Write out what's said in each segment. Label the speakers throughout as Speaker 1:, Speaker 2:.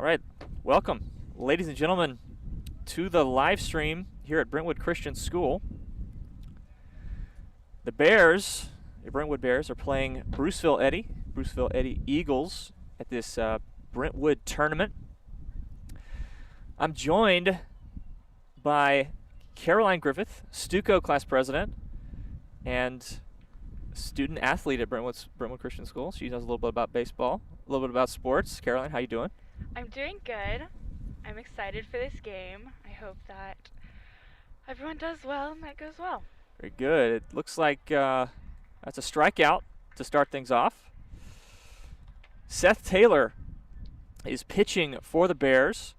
Speaker 1: All right, welcome, ladies and gentlemen, to the live stream here at Brentwood Christian School. The Bears, the Brentwood Bears, are playing Bruceville-Eddy Eagles at this Brentwood tournament. I'm joined by Caroline Griffith, Stuco class president and student athlete at Brentwood Christian School. She knows a little bit about baseball, a little bit about sports. Caroline, how you doing?
Speaker 2: I'm doing good. I'm excited for this game. I hope that everyone does well and that goes well.
Speaker 1: Very good. It looks like that's a strikeout to start things off. Seth Taylor is pitching for the Bears.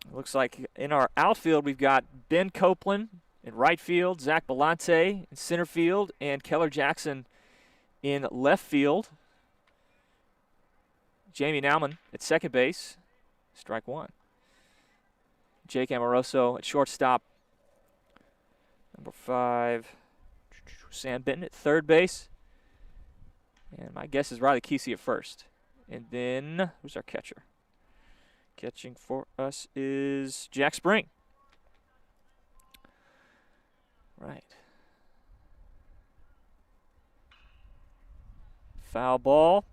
Speaker 1: It looks like in our outfield we've got Ben Copeland in right field, Zach Belante in center field, and Keller Jackson in left field. Jamie Nauman at second base, strike one. Jake Amoroso at shortstop. Number 5, Sam Benton at third base. And my guess is Riley Keasey at first. And then, who's our catcher? Catching for us is Jack Spring. Right. Foul ball.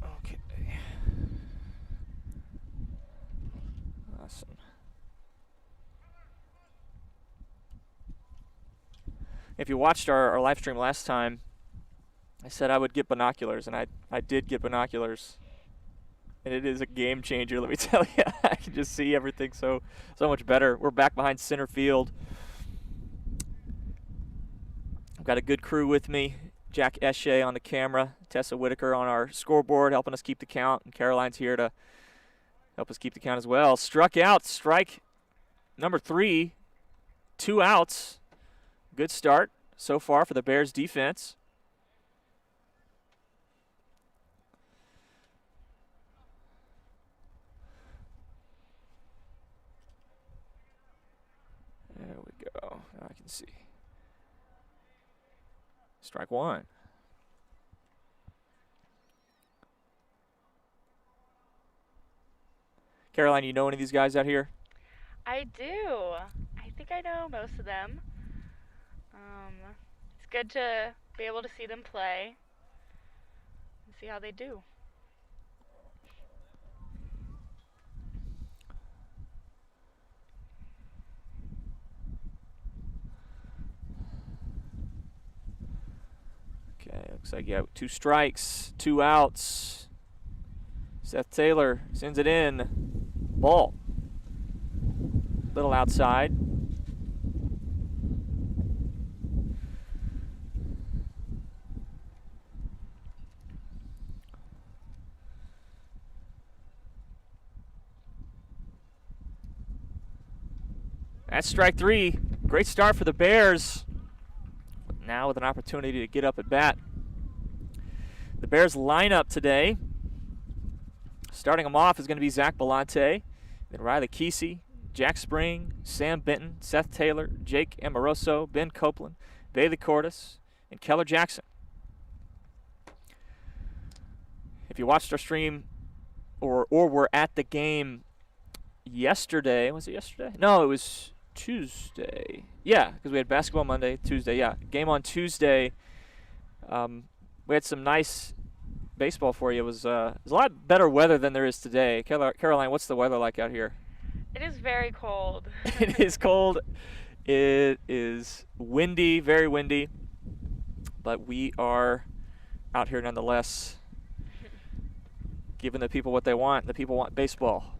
Speaker 1: Okay. Awesome. If you watched our live stream last time, I said I would get binoculars, and I did get binoculars. And it is a game changer, let me tell you. I can just see everything so much better. We're back behind center field. I've got a good crew with me. Jack Esche on the camera, Tessa Whitaker on our scoreboard helping us keep the count, and Caroline's here to help us keep the count as well. Struck out, strike number 3, 2 outs. Good start so far for the Bears defense. There we go. Now I can see. Strike one. Caroline, you know any of these guys out here?
Speaker 2: I do. I think I know most of them. It's good to be able to see them play and see how they do.
Speaker 1: Okay, looks like you have 2 strikes, 2 outs. Seth Taylor sends it in. Ball. Little outside. That's strike 3. Great start for the Bears. Now with an opportunity to get up at bat. The Bears lineup today, starting them off, is going to be Zach Belante, then Riley Keasey, Jack Spring, Sam Benton, Seth Taylor, Jake Amoroso, Ben Copeland, Bailey Cordes, and Keller Jackson. If you watched our stream or were at the game yesterday, was it yesterday? No, it was Tuesday. Yeah, because we had basketball Monday, Tuesday. Yeah, game on Tuesday. We had some nice baseball for you. It was a lot better weather than there is today. Caroline, what's the weather like out here?
Speaker 2: It is very cold.
Speaker 1: It is cold. It is windy, very windy. But we are out here nonetheless, giving the people what they want. The people want baseball.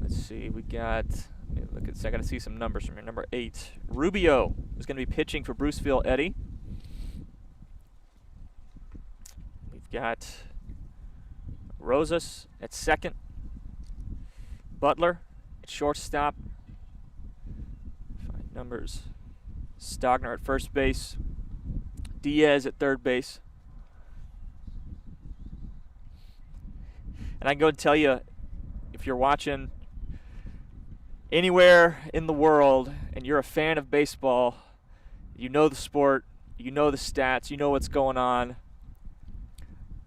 Speaker 1: See, we got, look at, I got to see some numbers from here. Number 8, Rubio is going to be pitching for Bruceville-Eddy. We've got Rosas at second, Butler at shortstop. Find numbers. Stogner at first base. Diaz at third base. And I can go and tell you, if you're watching anywhere in the world and you're a fan of baseball, you know the sport, you know the stats, you know what's going on.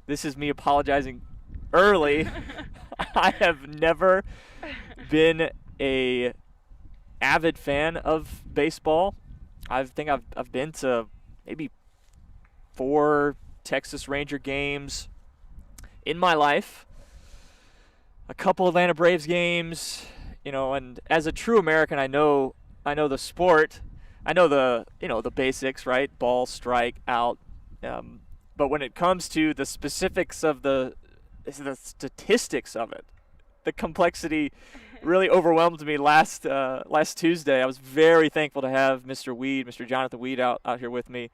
Speaker 1: This is me apologizing early. I have never been a avid fan of baseball. I think I've been to maybe 4 Texas Ranger games in my life, a couple Atlanta Braves games, and as a true American, I know the sport. I know the basics, right? Ball, strike, out. But when it comes to the specifics of the statistics of it, the complexity really overwhelmed me last Tuesday. I was very thankful to have Mr. Jonathan Weed out here with me.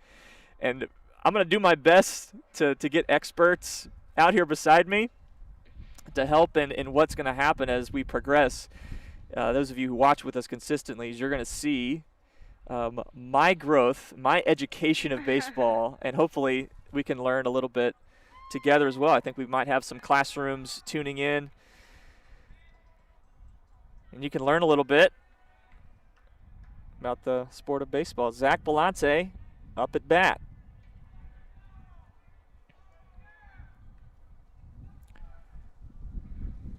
Speaker 1: And I'm going to do my best to get experts out here beside me to help in what's going to happen as we progress. Those of you who watch with us consistently, you're going to see my growth, my education of baseball, and hopefully we can learn a little bit together as well. I think we might have some classrooms tuning in, and you can learn a little bit about the sport of baseball. Zach Belante up at bat.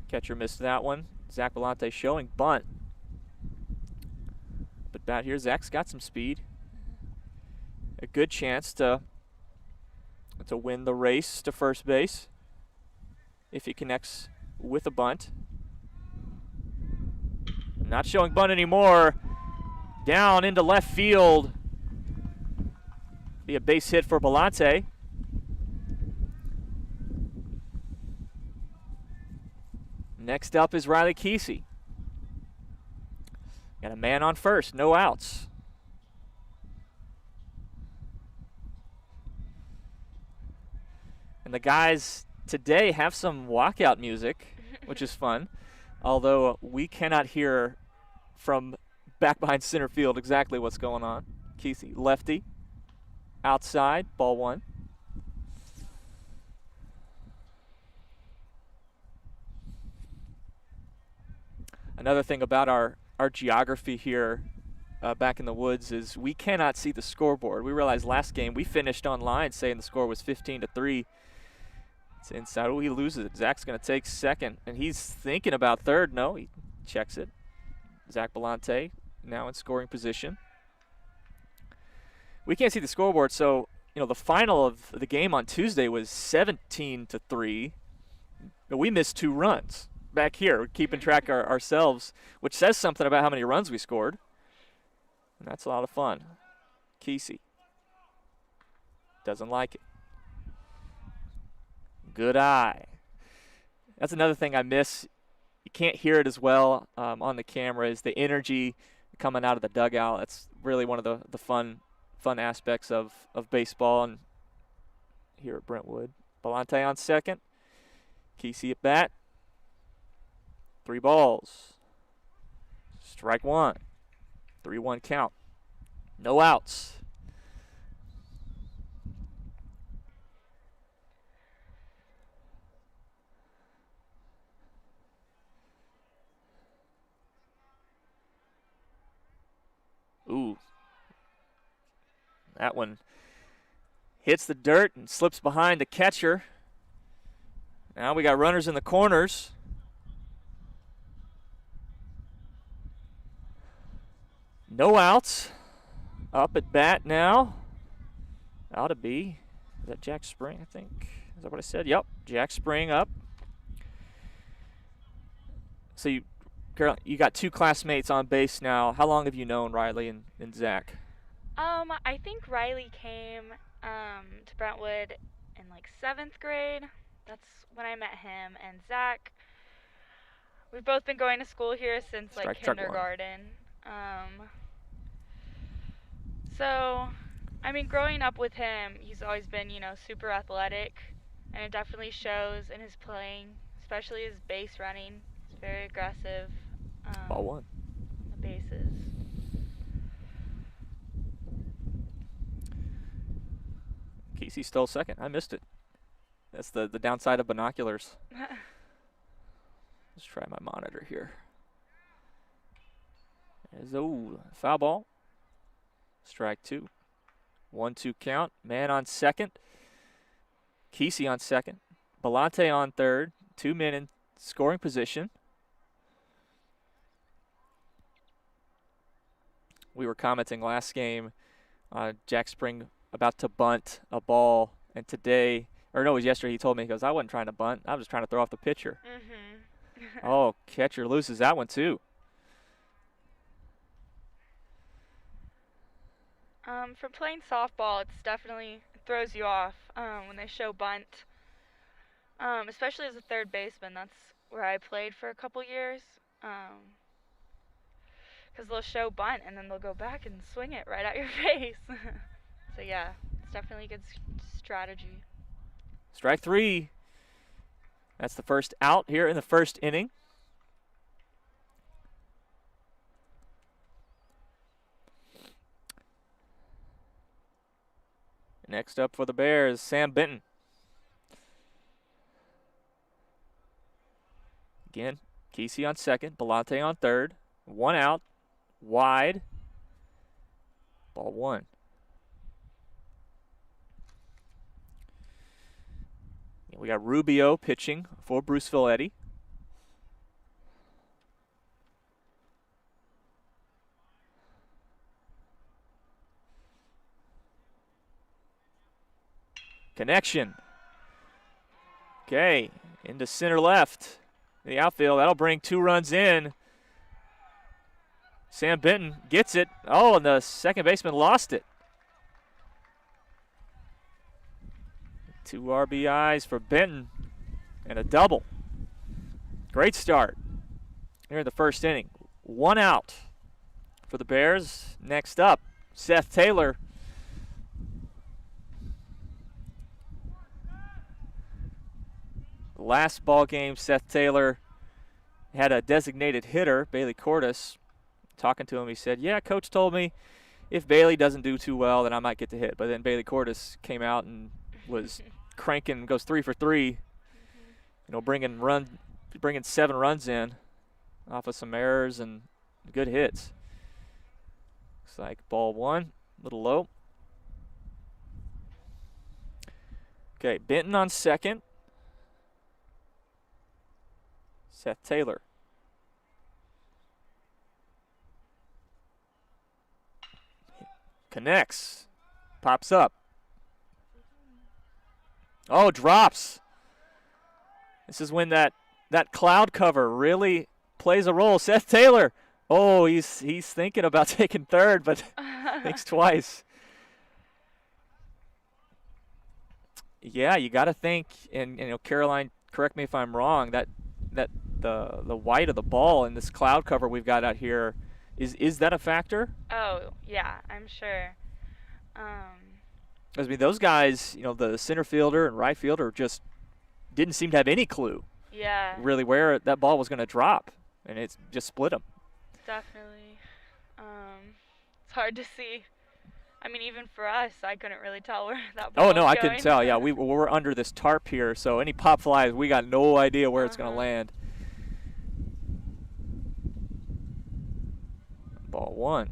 Speaker 1: Catcher missed that one. Zach Belante showing bunt. But bat here, Zach's got some speed. A good chance to win the race to first base if he connects with a bunt. Not showing bunt anymore. Down into left field. Be a base hit for Belante. Next up is Riley Keasey. Got a man on first, no outs. And the guys today have some walkout music, which is fun. Although we cannot hear from back behind center field exactly what's going on. Keasey, lefty, outside, ball 1. Another thing about our geography here back in the woods is we cannot see the scoreboard. We realized last game we finished online saying the score was 15-3. It's inside. Oh, he loses it. Zach's going to take second, and he's thinking about third. No, he checks it. Zach Belante now in scoring position. We can't see the scoreboard, so the final of the game on Tuesday was 17-3. But we missed 2 runs. Back here, we're keeping track ourselves, which says something about how many runs we scored. And that's a lot of fun. Keasey doesn't like it. Good eye. That's another thing I miss. You can't hear it as well on the camera, is the energy coming out of the dugout. That's really one of the fun aspects of baseball and here at Brentwood. Belante on second. Keasey at bat. 3 balls. Strike 1. 3-1 count. No outs. Ooh. That one hits the dirt and slips behind the catcher. Now we got runners in the corners. No outs. Up at bat now. Ought to be. Is that Jack Spring, I think? Is that what I said? Yep. Jack Spring up. So Carol, you got 2 classmates on base now. How long have you known Riley and Zach?
Speaker 2: I think Riley came to Brentwood in like 7th grade. That's when I met him. And Zach, we've both been going to school here since like kindergarten. So, I mean, growing up with him, he's always been, super athletic, and it definitely shows in his playing, especially his base running. He's very aggressive.
Speaker 1: Ball 1.
Speaker 2: On the bases.
Speaker 1: Keasey stole second. I missed it. That's the downside of binoculars. Let's try my monitor here. There's foul ball. Strike 2. 1-2 count. Man on second. Keasey on second. Belante on third. 2 men in scoring position. We were commenting last game on Jack Spring about to bunt a ball, and today, or no, it was yesterday, he told me, he goes, I wasn't trying to bunt. I was just trying to throw off the pitcher.
Speaker 2: Mm-hmm.
Speaker 1: Oh, catcher loses that one too.
Speaker 2: For playing softball, it throws you off when they show bunt. Especially as a third baseman, that's where I played for a couple years. Because they'll show bunt and then they'll go back and swing it right at your face. So yeah, it's definitely a good strategy.
Speaker 1: Strike 3. That's the first out here in the first inning. Next up for the Bears, Sam Benton. Again, Keasey on second, Belante on third. 1 out, wide. Ball 1. We got Rubio pitching for Bruceville-Eddy. Connection. Okay, into center left. The outfield, that'll bring 2 runs in. Sam Benton gets it. Oh, and the second baseman lost it. 2 RBIs for Benton and a double. Great start here in the first inning. 1 out for the Bears. Next up, Seth Taylor. Last ball game, Seth Taylor had a designated hitter, Bailey Cordes. Talking to him, he said, yeah, coach told me if Bailey doesn't do too well, then I might get to hit. But then Bailey Cordes came out and was cranking, goes 3 for 3, you know, bringing 7 runs in off of some errors and good hits. Looks like ball 1, a little low. Okay, Benton on second. Seth Taylor. Connects. Pops up. Oh, drops. This is when that cloud cover really plays a role. Seth Taylor. Oh, he's thinking about taking third, but thinks twice. Yeah, you got to think, and you know, Caroline, correct me if I'm wrong, that the white of the ball in this cloud cover we've got out here, is that a factor?
Speaker 2: Oh, yeah, I'm sure.
Speaker 1: I mean, those guys, you know, the center fielder and right fielder just didn't seem to have any clue.
Speaker 2: Yeah.
Speaker 1: Really where that ball was going to drop, and it's just split them.
Speaker 2: Definitely. It's hard to see. I mean, even for us, I couldn't really tell where that ball
Speaker 1: Oh, no,
Speaker 2: was
Speaker 1: I
Speaker 2: going.
Speaker 1: couldn't tell. Yeah, we're under this tarp here, so any pop flies, we got no idea where it's going to land. Ball 1.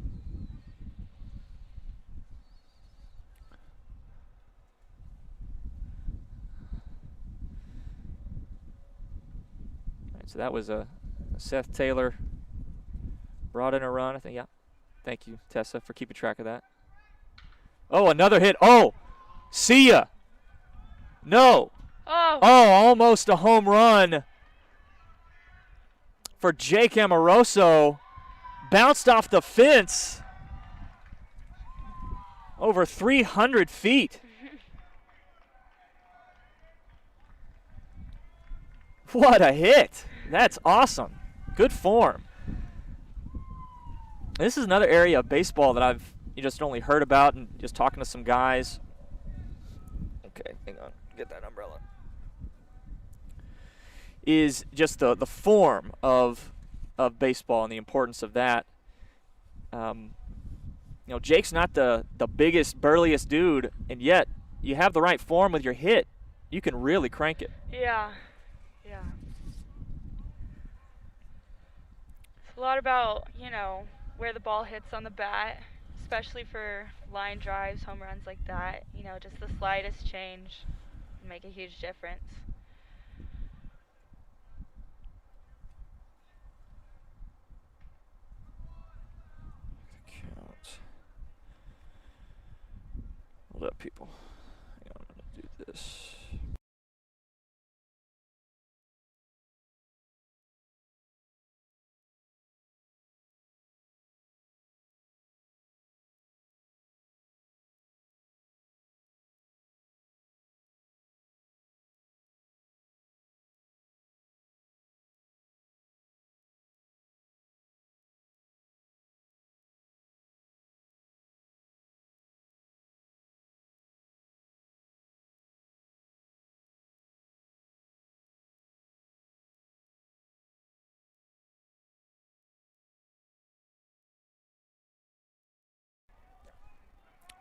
Speaker 1: All right, so that was a Seth Taylor brought in a run. I think, yeah. Thank you, Tessa, for keeping track of that. Oh, another hit. Oh, see ya. No.
Speaker 2: Oh,
Speaker 1: almost a home run for Jake Amoroso. Bounced off the fence over 300 feet. What a hit. That's awesome. Good form. This is another area of baseball that I've just only heard about and just talking to some guys. Okay, hang on. Get that umbrella. Is just the form of baseball and the importance of that. You know, Jake's not the biggest, burliest dude, and yet you have the right form with your hit, you can really crank it.
Speaker 2: Yeah. Yeah. It's a lot about, where the ball hits on the bat, especially for line drives, home runs like that. Just the slightest change can make a huge difference.
Speaker 1: Count. Hold up, people. Hang on, I'm going to do this.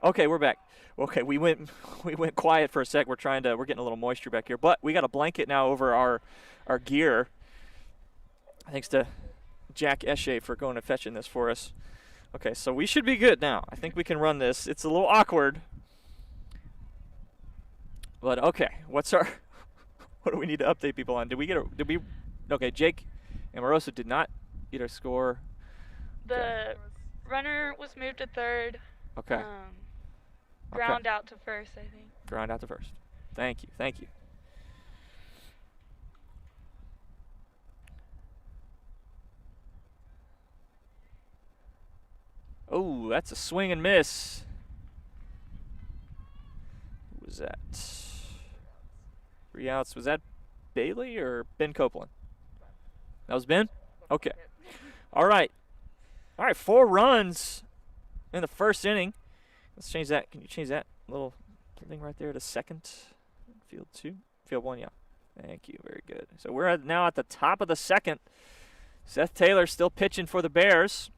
Speaker 1: Okay, we're back. Okay, we went quiet for a sec. We're getting a little moisture back here, but we got a blanket now over our gear. Thanks to Jack Esche for going and fetching this for us. Okay, so we should be good now. I think we can run this. It's a little awkward, but okay. What do we need to update people on? Okay, Jake Amoroso did not get a score.
Speaker 2: The runner was moved to third.
Speaker 1: Okay.
Speaker 2: Ground out to first, I think.
Speaker 1: Ground out to first. Thank you. Oh, that's a swing and miss. Who was that? 3 outs. Was that Bailey or Ben Copeland? That was Ben? Okay. All right. 4 runs in the first inning. Let's change that. Can you change that little thing right there to second? Field 2? Field 1, yeah. Thank you. Very good. So we're now at the top of the second. Seth Taylor still pitching for the Bears.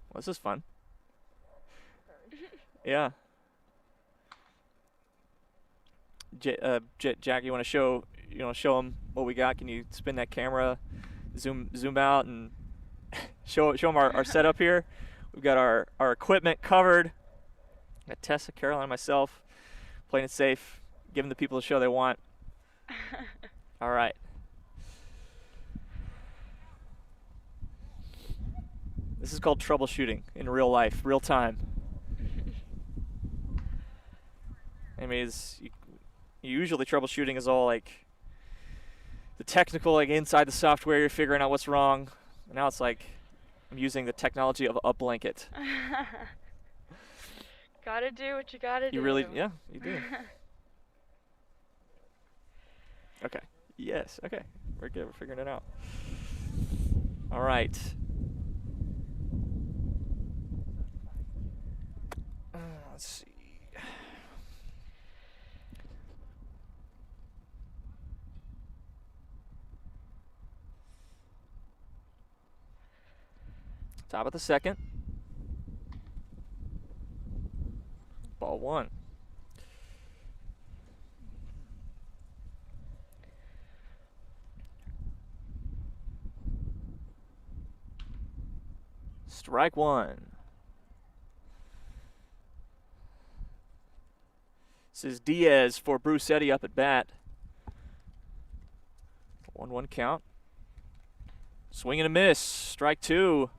Speaker 1: Well, this is fun. Yeah. Jack, you want to show them what we got? Can you spin that camera, zoom out, and show them our setup here? We've got our equipment covered. Got Tessa, Caroline, and myself playing it safe, giving the people the show they want. All right. This is called troubleshooting in real life, real time. I mean, usually troubleshooting is all like the technical, like inside the software, you're figuring out what's wrong. And now it's like I'm using the technology of a blanket.
Speaker 2: Gotta do what you gotta do.
Speaker 1: You really, yeah, you do. Okay. Yes. Okay. We're good. We're figuring it out. All right. Let's see. Top of the second. Ball 1. Strike 1. This is Diaz for Bruceville-Eddy up at bat. 1-1 count. Swing and a miss. Strike 2.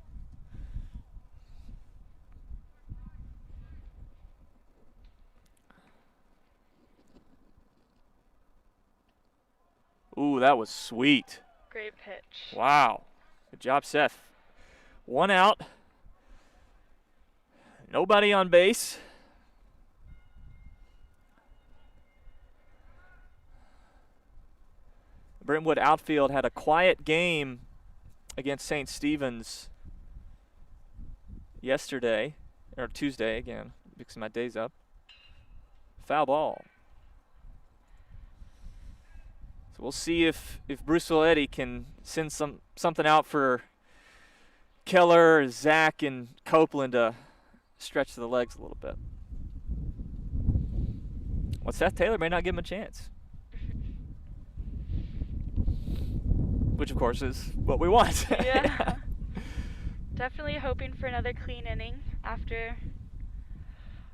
Speaker 1: Ooh, that was sweet.
Speaker 2: Great pitch.
Speaker 1: Wow. Good job, Seth. 1 out. Nobody on base. Brentwood outfield had a quiet game against St. Stephen's yesterday, or Tuesday again, mixing my days up. Foul ball. So we'll see if Bruceville-Eddy can send something out for Keller, Zach, and Copeland to stretch the legs a little bit. Well, Seth Taylor may not give him a chance. Which, of course, is what we want.
Speaker 2: Yeah. Definitely hoping for another clean inning after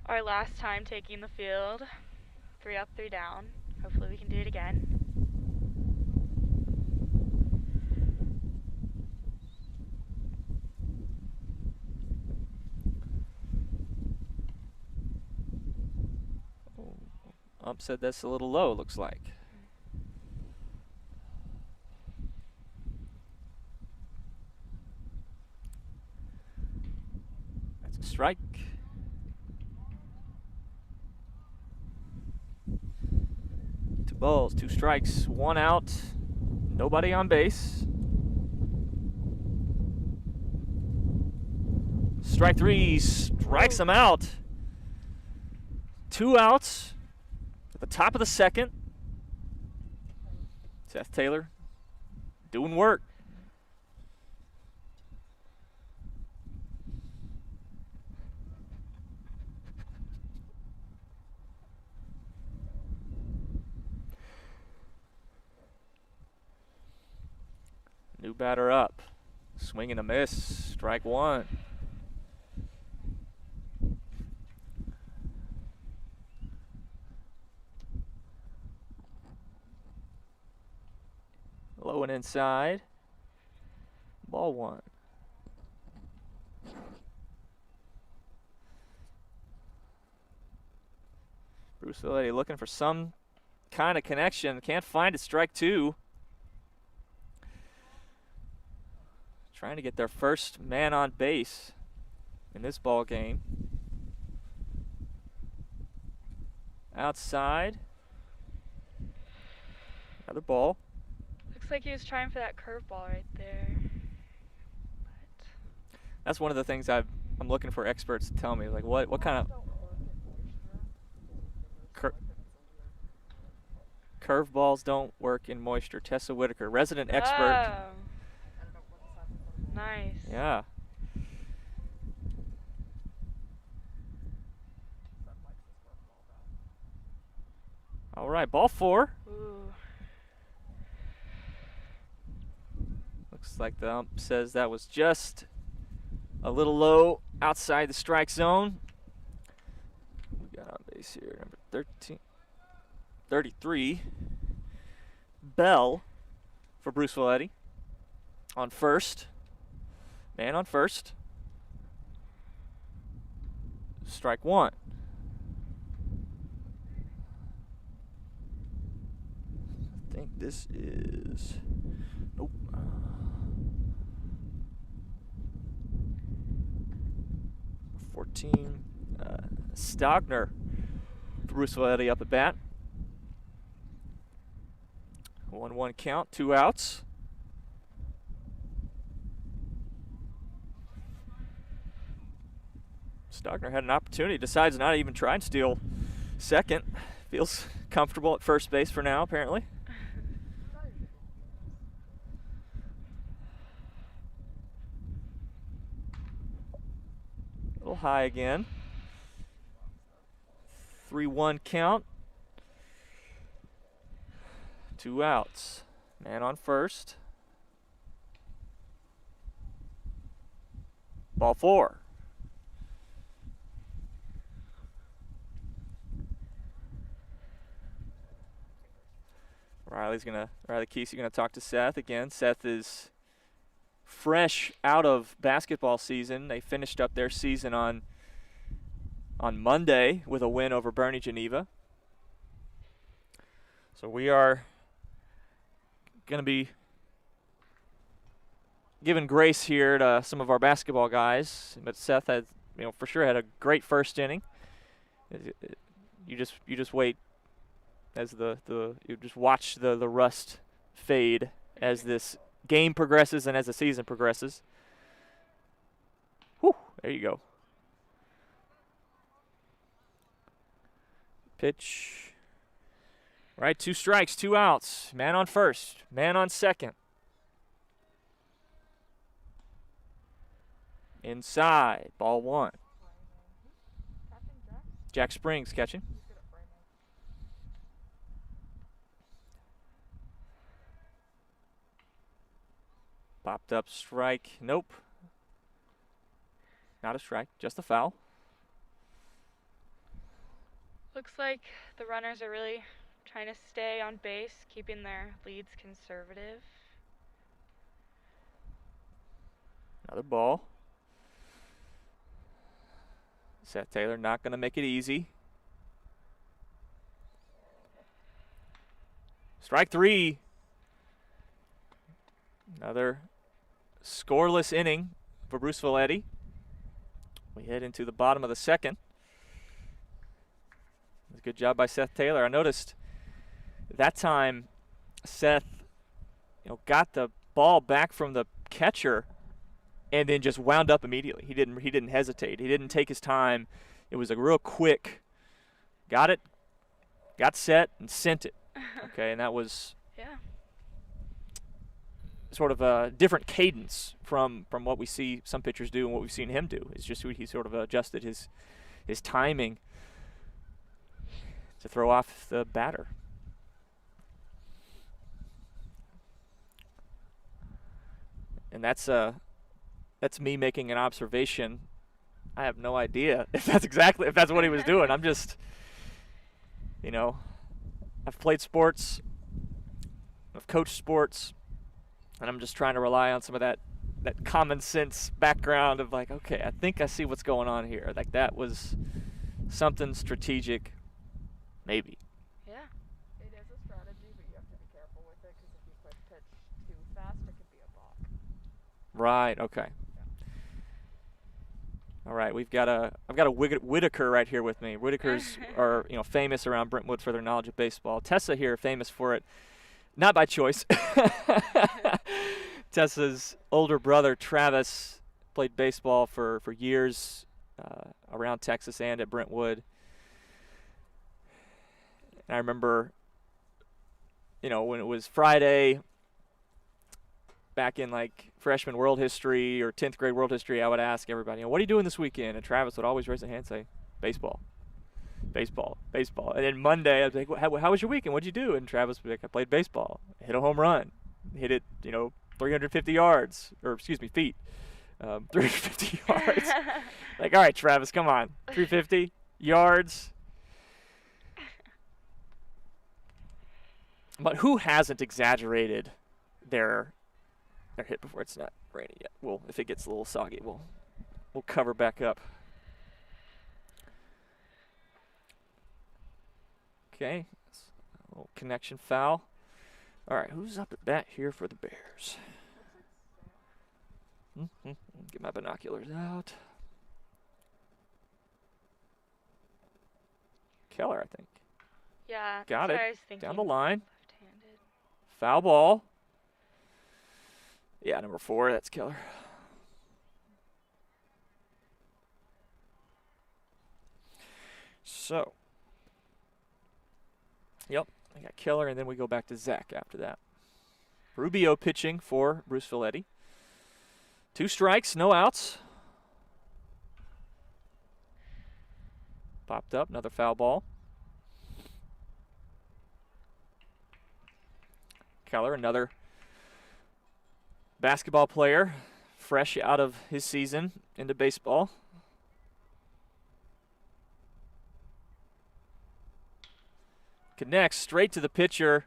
Speaker 2: our last time taking the field. 3 up, 3 down. Hopefully we can do it again.
Speaker 1: Ump said that's a little low, looks like. That's a strike. 2 balls, 2 strikes, 1 out, nobody on base. Strike 3, strikes him out. 2 outs at the top of the second. Seth Taylor doing work. New batter up. Swing and a miss. Strike 1. Low and inside. Ball 1. Bruceville-Eddy looking for some kind of connection. Can't find it. Strike 2. Trying to get their first man on base in this ball game. Outside. Another ball.
Speaker 2: Looks like he was trying for that curveball right there. But
Speaker 1: That's one of the things I'm looking for experts to tell me. Like what kind of curveballs don't work in moisture. Tessa Whitaker, resident expert.
Speaker 2: Oh. Nice.
Speaker 1: Yeah. All right, ball 4.
Speaker 2: Ooh.
Speaker 1: Looks like the ump says that was just a little low outside the strike zone. We got on base here, number 33. Bell for Bruceville-Eddy on first. Man on first. Strike 1. I think this is, nope. Stogner for Bruceville-Eddy up at bat. 1-1 count, 2 outs. Stogner had an opportunity, decides not to even try and steal second. Feels comfortable at first base for now, apparently. A little high again. 3-1 count. 2 outs. Man on first. Ball 4. Riley Keasey gonna talk to Seth again. Seth is fresh out of basketball season. They finished up their season on Monday with a win over Bernie Geneva. So we are gonna be giving grace here to some of our basketball guys, but Seth had, for sure had a great first inning. You just wait as you just watch the rust fade as this game progresses and as the season progresses. Whew, there you go. Pitch. Right, 2 strikes, 2 outs. Man on first, man on second. Inside, ball 1. Jack Springs catching. Popped up strike. Nope. Not a strike, just a foul.
Speaker 2: Looks like the runners are really trying to stay on base, keeping their leads conservative.
Speaker 1: Another ball. Seth Taylor not going to make it easy. Strike 3. Another scoreless inning for Bruceville-Eddy. We head into the bottom of the second. Good job by Seth Taylor. I noticed that time Seth, got the ball back from the catcher and then just wound up immediately. He didn't hesitate. He didn't take his time. It was a real quick. Got it, got set, and sent it. Okay, and that was sort of a different cadence from what we see some pitchers do and what we've seen him do. It's just he sort of adjusted his timing to throw off the batter. And that's me making an observation. I have no idea if that's what he was doing. I'm just, I've played sports, I've coached sports, and I'm just trying to rely on some of that common sense background of like, okay, I think I see what's going on here. Like that was something strategic. Maybe.
Speaker 3: Yeah. It is a strategy, but you have to be careful with it because if you quick pitch too fast, it could be a balk.
Speaker 1: Right. Okay. Yeah. All right. I've got a Whitaker right here with me. Whitakers are famous around Brentwood for their knowledge of baseball. Tessa here, famous for it, not by choice. Tessa's older brother Travis played baseball for years around Texas and at Brentwood. And I remember, when it was Friday, back in like freshman world history or 10th grade world history, I would ask everybody, what are you doing this weekend? And Travis would always raise his hand and say, baseball, baseball, baseball. And then Monday, I'd be like, how was your weekend? What'd you do? And Travis would be like, I played baseball, hit a home run, hit it, 350 yards, or excuse me, feet, 350 yards. Like, all right, Travis, come on, 350 yards. But who hasn't exaggerated their hit before? It's not raining yet. Well, if it gets a little soggy, we'll cover back up. Okay, a little connection foul. All right, who's up at bat here for the Bears? Get my binoculars out. Keller, I think.
Speaker 2: Yeah.
Speaker 1: Got
Speaker 2: that's
Speaker 1: it.
Speaker 2: what I was thinking.
Speaker 1: Down the line.
Speaker 2: Left-handed.
Speaker 1: Foul ball. Yeah, number 4, that's Keller. So, yep, I got Keller, and then we go back to Zach after that. Rubio pitching for Bruceville-Eddy. 2 strikes, no outs. Popped up, another foul ball. Keller, another basketball player, fresh out of his season into baseball. Connects straight to the pitcher.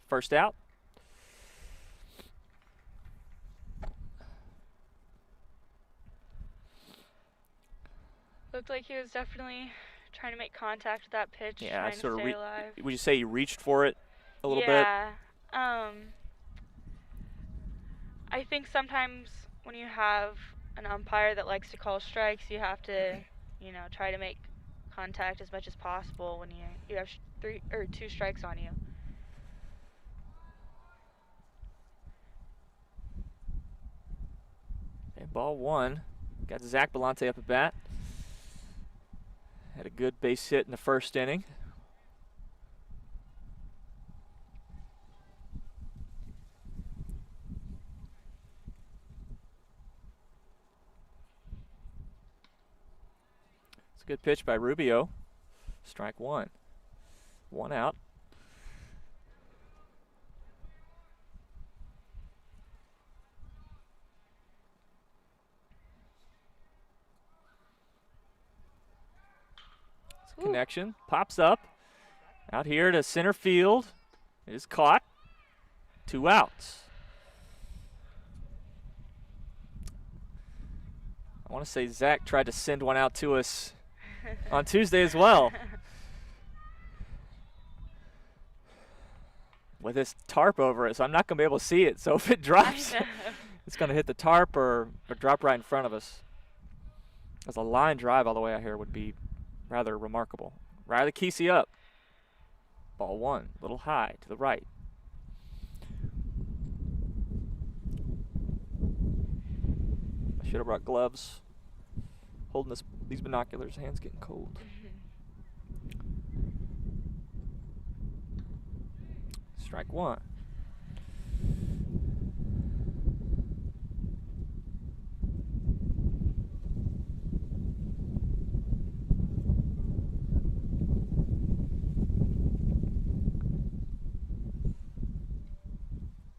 Speaker 1: First out.
Speaker 2: Looked like he was definitely trying to make contact with that pitch,
Speaker 1: Yeah,
Speaker 2: trying to stay alive.
Speaker 1: Would you say he reached for it a little bit?
Speaker 2: Yeah. I think sometimes when you have an umpire that likes to call strikes, you have to, try to make contact as much as possible when you have 3 or 2 strikes on you.
Speaker 1: And ball 1. Got Zach Belante up at bat. Had a good base hit in the first inning. It's a good pitch by Rubio. Strike one. One out. Connection, pops up, out here to center field, is caught, 2 outs. I want to say Zach tried to send one out to us on Tuesday as well. With this tarp over it, so I'm not going to be able to see it. So if it drops, it's going to hit the tarp or drop right in front of us. As a line drive all the way out here would be rather remarkable. Riley Keasey up. Ball one, a little high to the right. I should have brought gloves. Holding these binoculars, hands getting cold. Strike one.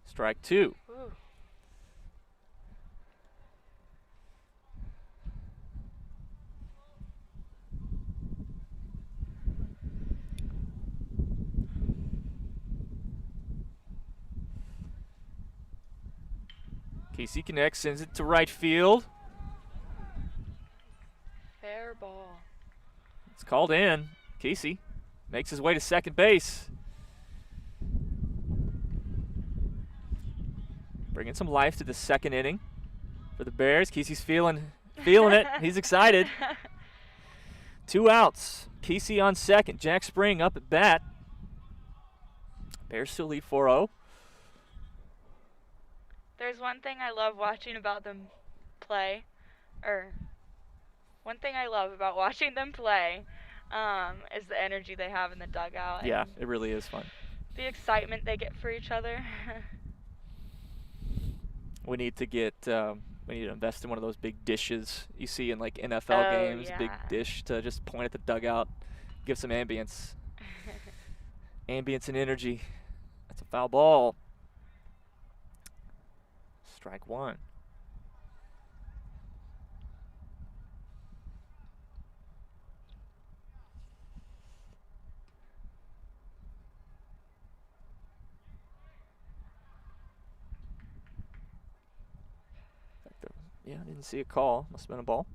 Speaker 1: Strike two.
Speaker 2: Ooh.
Speaker 1: Keasey connects, sends it to right field.
Speaker 2: Fair ball.
Speaker 1: It's called in. Keasey makes his way to second base. Bringing some life to the second inning for the Bears. Keasey's feeling it. He's excited. 2 outs. Keasey on second. Jack Spring up at bat. Bears still lead 4-0.
Speaker 2: There's one thing I love watching about them play, one thing I love about watching them play is the energy they have in the dugout.
Speaker 1: Yeah,
Speaker 2: and
Speaker 1: it really is fun.
Speaker 2: the excitement they get for each other.
Speaker 1: We need to invest in one of those big dishes you see in like NFL games.
Speaker 2: Yeah.
Speaker 1: Big dish to just point at the dugout, give some ambience. Ambience and energy. That's a foul ball. Strike one. Yeah, I didn't see a call. Must have been a ball.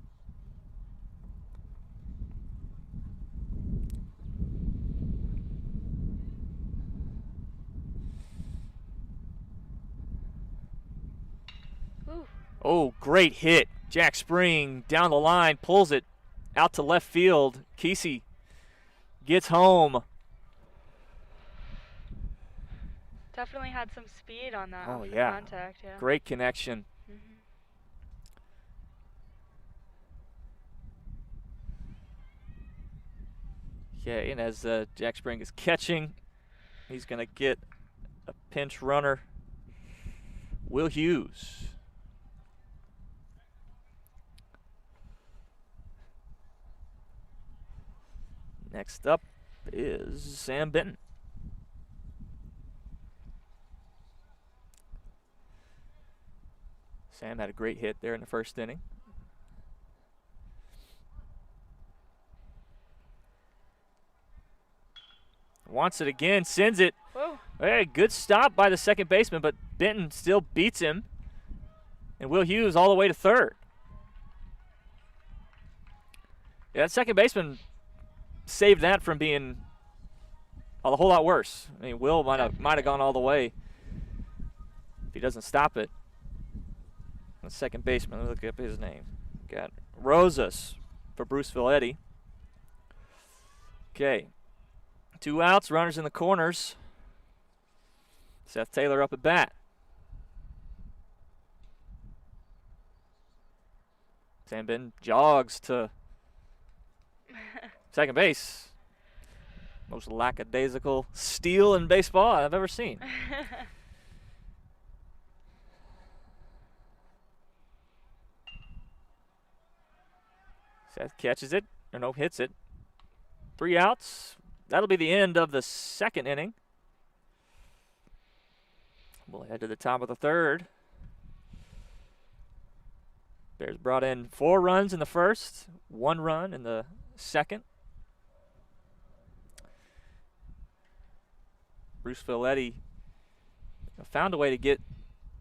Speaker 2: Ooh.
Speaker 1: Oh, great hit. Jack Spring down the line, pulls it out to left field. Keasey gets home.
Speaker 2: Definitely had some speed on that.
Speaker 1: Oh,
Speaker 2: off the
Speaker 1: yeah.
Speaker 2: Contact, yeah.
Speaker 1: Great connection.
Speaker 2: Mhm.
Speaker 1: Okay, and as Jack Spring is catching, he's going to get a pinch runner. Will Hughes. Next up is Sam Benton. Sam had a great hit there in the first inning. Wants it again, sends it.
Speaker 2: Whoa.
Speaker 1: Hey, good stop by the second baseman, but Benton still beats him. And Will Hughes all the way to third. Yeah, that second baseman saved that from being a whole lot worse. I mean, Will might have gone all the way if he doesn't stop it. The second baseman, let me look up his name. Got Rosas for Bruceville-Eddy. Okay. 2 outs, runners in the corners. Seth Taylor up at bat. Sam Benton jogs to second base. Most lackadaisical steal in baseball I've ever seen. Seth catches it, or no, hits it. 3 outs. That'll be the end of the second inning. We'll head to the top of the third. Bears brought in 4 runs in the first, 1 run in the second. Bruceville-Eddy found a way to get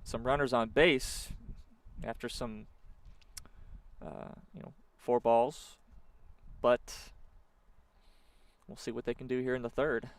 Speaker 1: some runners on base after some, 4 balls. But we'll see what they can do here in the third.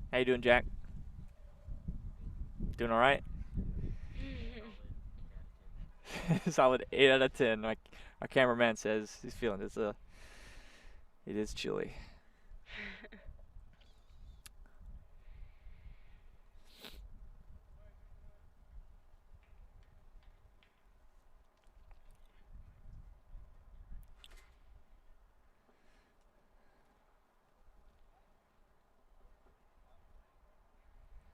Speaker 1: How you doing, Jack? Doing all right? Solid 8 out of 10. Like our cameraman says, he's feeling it. It is chilly.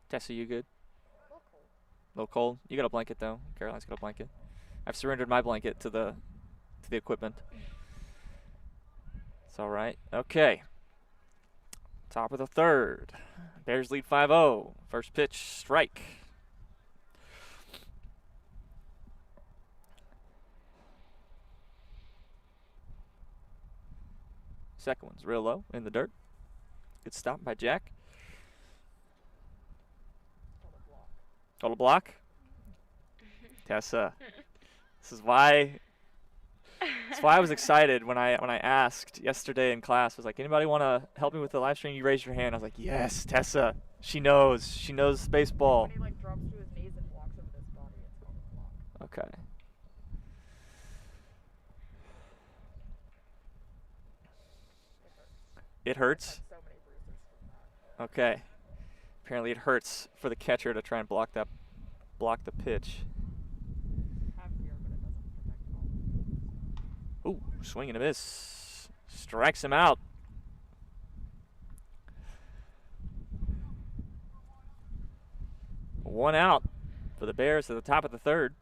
Speaker 1: Tessa, you good?
Speaker 3: A little cold.
Speaker 1: A little cold? You got a blanket though. Caroline's got a blanket. I've surrendered my blanket to the equipment. It's all right. Okay. Top of the third. Bears lead 5-0. First pitch, strike. Second one's real low in the dirt. Good stop by Jack. Total block. Tessa. This is why I was excited when I asked yesterday in class. I was like, anybody want to help me with the live stream? You raised your hand. I was like, yes, Tessa. She knows baseball.
Speaker 3: When he like drops to his knees and walks over his body, it's called a block.
Speaker 1: Okay. It hurts.
Speaker 3: So many bruises from that.
Speaker 1: Okay. Apparently it hurts for the catcher to try and block the pitch.
Speaker 3: Have fear, but it doesn't protect all.
Speaker 1: Ooh, swing and a miss. Strikes him out. One out for the Bears at the top of the third.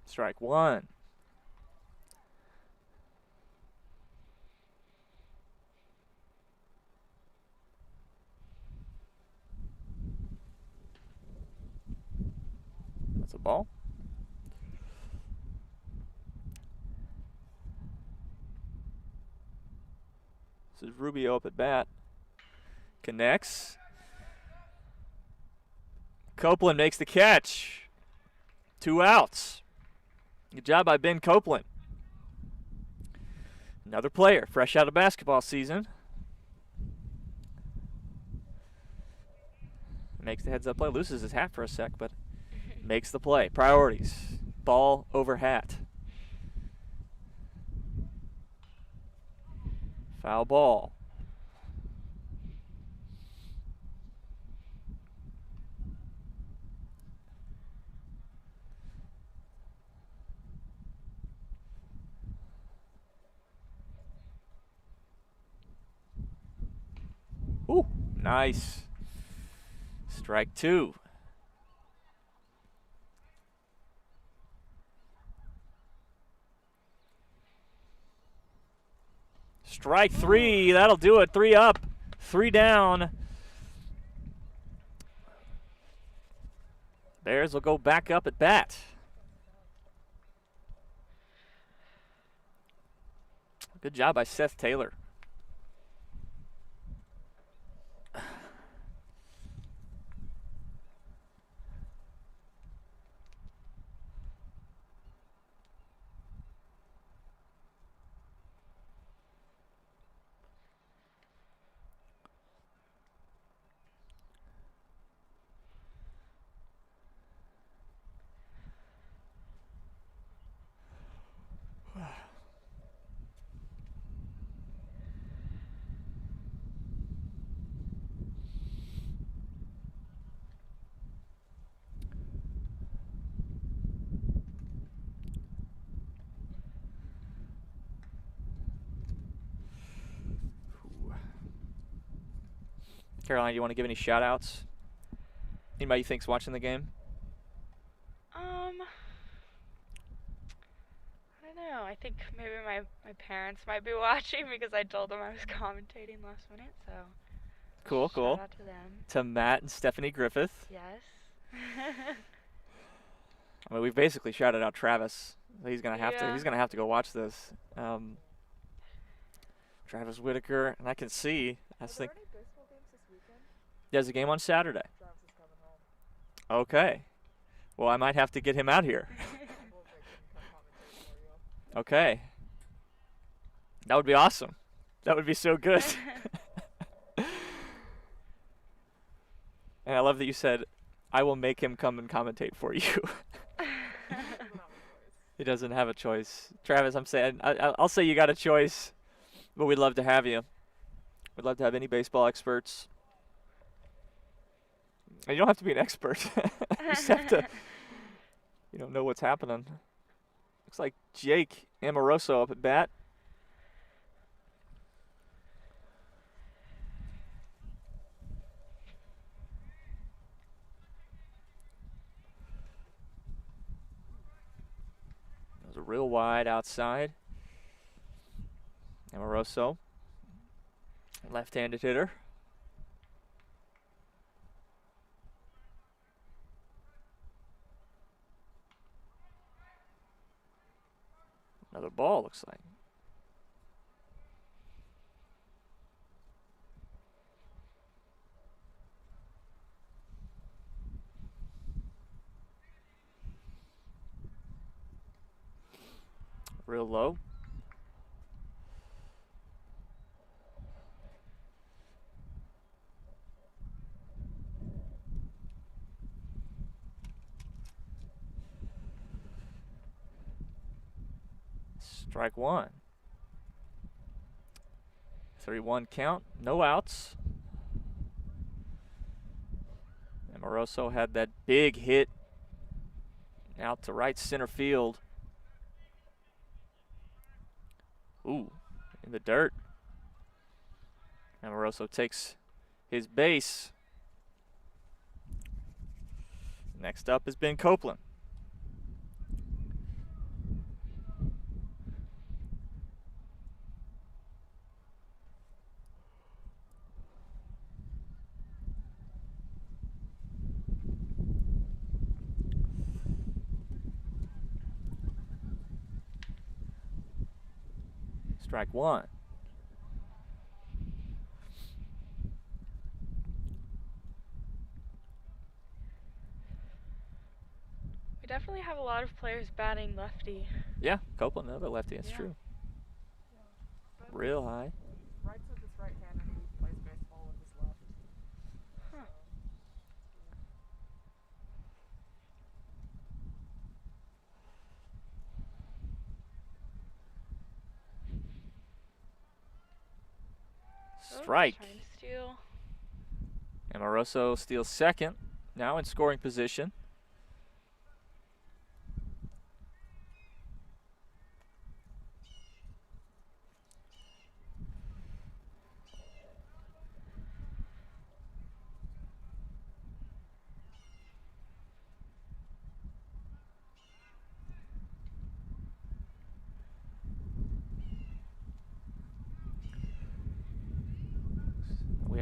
Speaker 1: Strike one. That's a ball. This is Rubio up at bat. Connects. Copeland makes the catch. 2 outs. Good job by Ben Copeland. Another player, fresh out of basketball season. Makes the heads up play. Loses his hat for a sec, but makes the play. Priorities. Ball over hat. Foul ball. Ooh, nice. Strike two. Strike three. That'll do it. 3 up, 3 down. Bears will go back up at bat. Good job by Seth Taylor. Caroline, do you want to give any shout-outs? Anybody you think's watching the game?
Speaker 2: I don't know. I think maybe my parents might be watching because I told them I was commentating last minute, so
Speaker 1: Cool, cool.
Speaker 2: shout out to them.
Speaker 1: To Matt and Stephanie Griffith.
Speaker 2: Yes.
Speaker 1: I mean, we've basically shouted out Travis. He's gonna have to.
Speaker 2: Yeah.
Speaker 1: He's gonna have to go watch this. Travis Whitaker, and I can see. I
Speaker 3: Are
Speaker 1: just
Speaker 3: there
Speaker 1: think
Speaker 3: any baseball games this weekend?
Speaker 1: there's a game on Saturday.
Speaker 3: Travis is coming home.
Speaker 1: Okay. Well, I might have to get him out here.
Speaker 3: We'll make him come commentate for you.
Speaker 1: Okay. That would be awesome. That would be so good. And I love that you said, I will make him come and commentate for you. He doesn't have a choice. Travis, I'm saying, I'll say you got a choice, but we'd love to have you. We'd love to have any baseball experts. And you don't have to be an expert. You just have to, know what's happening. Looks like Jake Amoroso up at bat. That was a real wide outside. Amoroso, left-handed hitter. Another ball, looks like. Real low. Strike one. 3-1 count, no outs. Amoroso had that big hit out to right center field. Ooh, in the dirt. Amoroso takes his base. Next up has been Copeland. Strike one.
Speaker 2: We definitely have a lot of players batting lefty.
Speaker 1: Yeah, Copeland, another lefty, that's
Speaker 2: Yeah.
Speaker 1: true.
Speaker 3: But
Speaker 1: Real high.
Speaker 3: Writes with his right hand and he plays baseball with his left.
Speaker 2: Huh. Oh,
Speaker 1: Strike.
Speaker 2: trying to steal.
Speaker 1: Amoroso steals second, now in scoring position.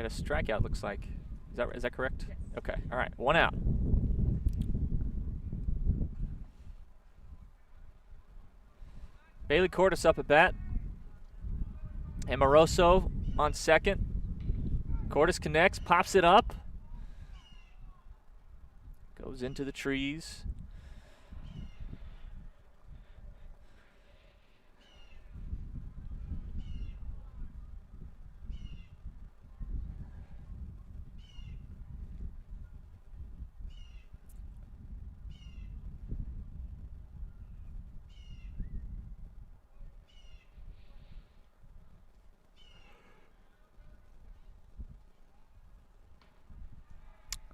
Speaker 1: got a strikeout, looks like. Is that correct?
Speaker 3: Yes.
Speaker 1: Okay, all right, 1 out. Bailey Cordes up at bat. Amoroso on second. Cordes connects, pops it up. Goes into the trees.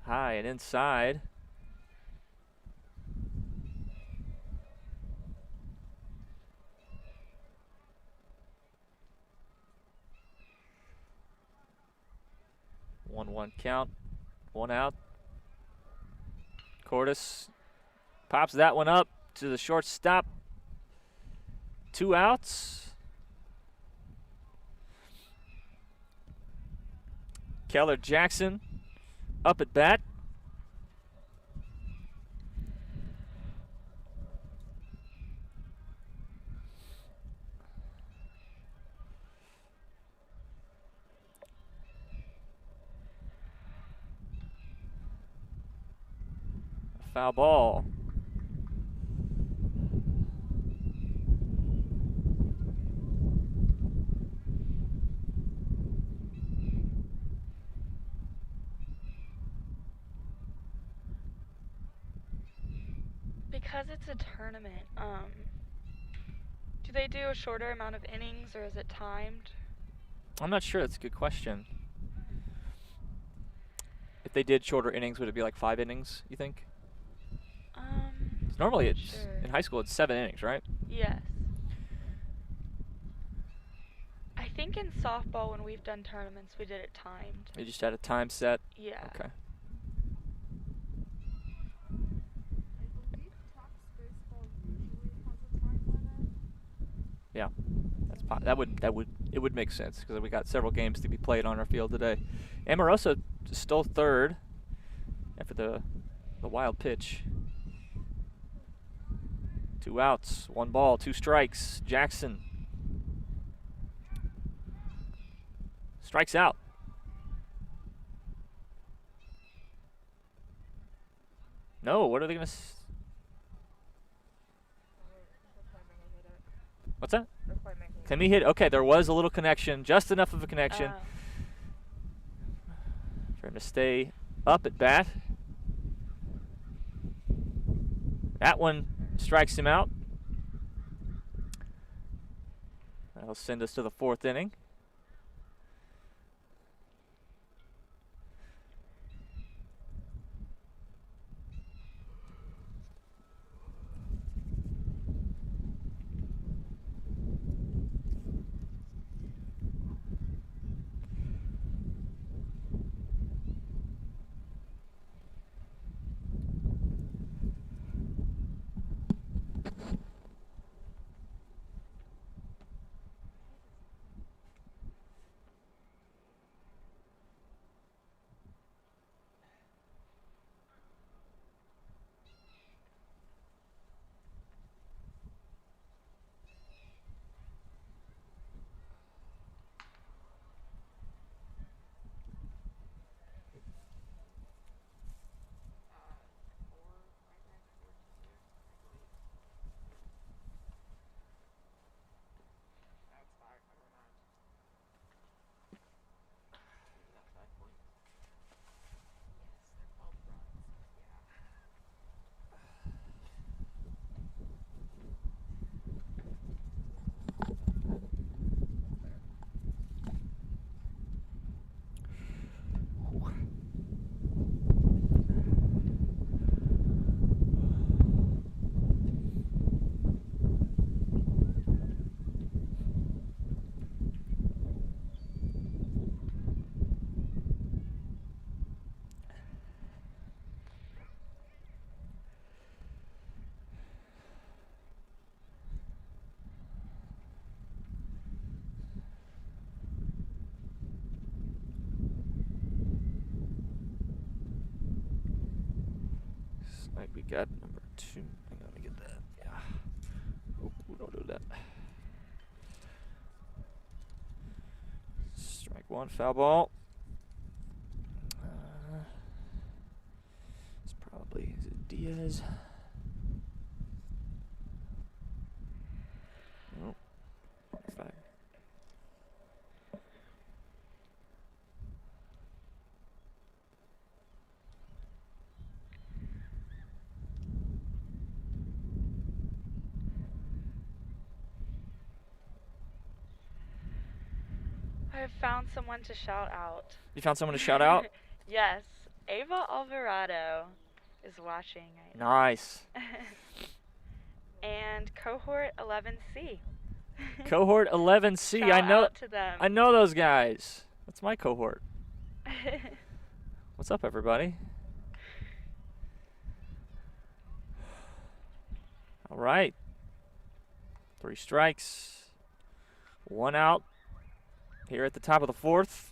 Speaker 1: High and inside. One count, 1 out. Cordes pops that one up to the shortstop. 2 outs. Keller Jackson up at bat. Foul ball.
Speaker 2: Because it's a tournament, do they do a shorter amount of innings or is it timed?
Speaker 1: I'm not sure. That's a good question. If they did shorter innings, would it be like 5 innings, you think? 'Cause normally it's
Speaker 2: sure.
Speaker 1: in high school it's 7 innings, right?
Speaker 2: Yes. I think in softball when we've done tournaments we did it timed.
Speaker 1: They just had a time set.
Speaker 2: Yeah.
Speaker 1: Okay.
Speaker 3: I believe tax baseball usually has a time limit.
Speaker 1: Yeah. It would make sense because we got several games to be played on our field today. Amoroso stole third after the wild pitch. 2 outs, 1 ball, 2 strikes. Jackson strikes out. No, what are they going to... What's that? Can he hit? Okay, there was a little connection, just enough of a connection for him to stay up at bat. That one strikes him out. That'll send us to the 4th inning. right, we got number 2. Hang on, let me get that. Yeah. Oh, don't do that. Strike 1, foul ball. It's probably, is it Diaz? Nope. 5.
Speaker 2: I have found someone to shout out.
Speaker 1: You found someone to shout out?
Speaker 2: Yes, Ava Alvarado is watching right now.
Speaker 1: Nice.
Speaker 2: And cohort 11C.
Speaker 1: Cohort 11C.
Speaker 2: Shout
Speaker 1: I know.
Speaker 2: out to them.
Speaker 1: I know those guys. That's my cohort. What's up, everybody? All right. 3 strikes. 1 out. Here at the top of the 4th.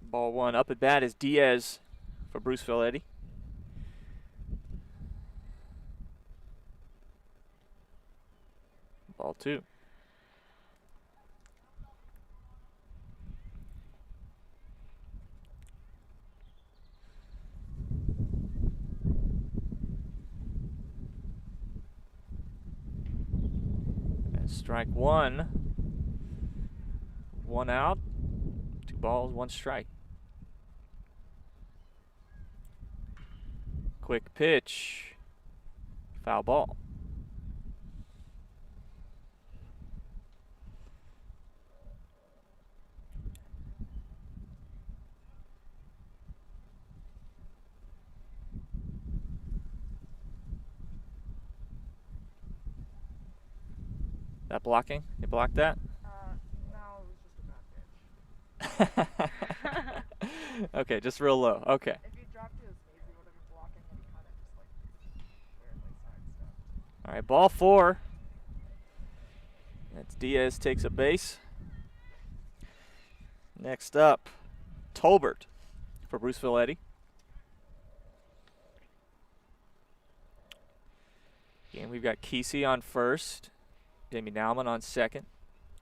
Speaker 1: Ball 1 up at bat is Diaz for Bruceville-Eddy. Ball 2. And strike 1. 1 out. 2 balls, 1 strike. Quick pitch. Foul ball. That blocking? You blocked that?
Speaker 3: No, it was just a bad pitch.
Speaker 1: Okay, just real low. Okay.
Speaker 3: If he dropped to his knees, he would have been blocking, and he kind of just like weirdly sidestepped.
Speaker 1: All right, ball 4. That's Diaz takes a base. Next up, Tolbert for Bruceville-Eddy. Again, we've got Keasey on first, Jamie Nauman on second,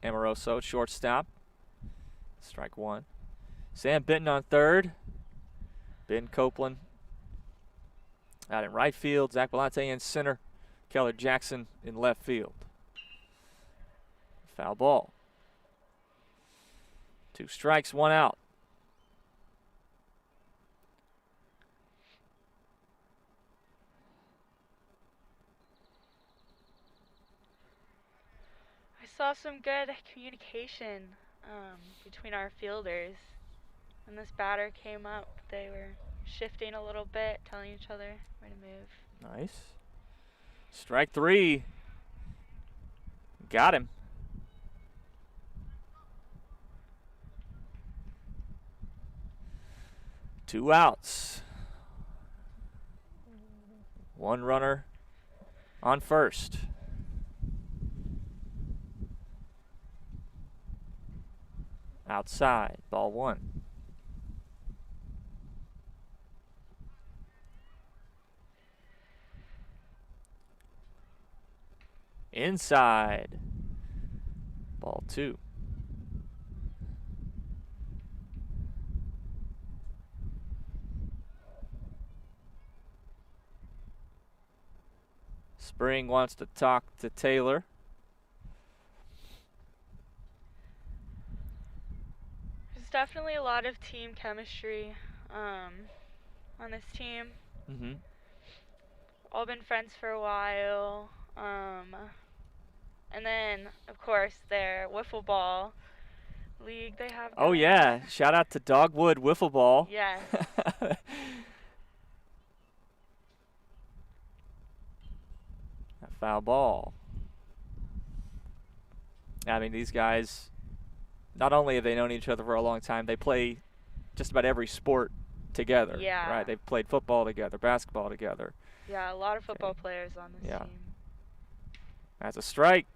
Speaker 1: Amoroso at shortstop. Strike 1. Sam Benton on third. Ben Copeland out in right field. Zach Belante in center. Keller Jackson in left field. Foul ball. 2 strikes, 1 out.
Speaker 2: I saw some good communication between our fielders. When this batter came up, they were shifting a little bit, telling each other where to move.
Speaker 1: Nice. Strike 3. Got him. Two outs. 1 runner on first. Outside, ball 1. Inside, ball 2. Spring wants to talk to Taylor.
Speaker 2: There's definitely a lot of team chemistry on this team.
Speaker 1: Mm-hmm.
Speaker 2: All been friends for a while. And then, of course, their wiffle ball league they have.
Speaker 1: Oh,
Speaker 2: going
Speaker 1: yeah.
Speaker 2: on.
Speaker 1: Shout out to Dogwood Wiffle Ball.
Speaker 2: Yes.
Speaker 1: A foul ball. I mean, these guys, not only have they known each other for a long time, they play just about every sport together.
Speaker 2: Yeah.
Speaker 1: Right. They've played football together, basketball together.
Speaker 2: Yeah, a lot of football players on this
Speaker 1: Yeah.
Speaker 2: team.
Speaker 1: That's a strike.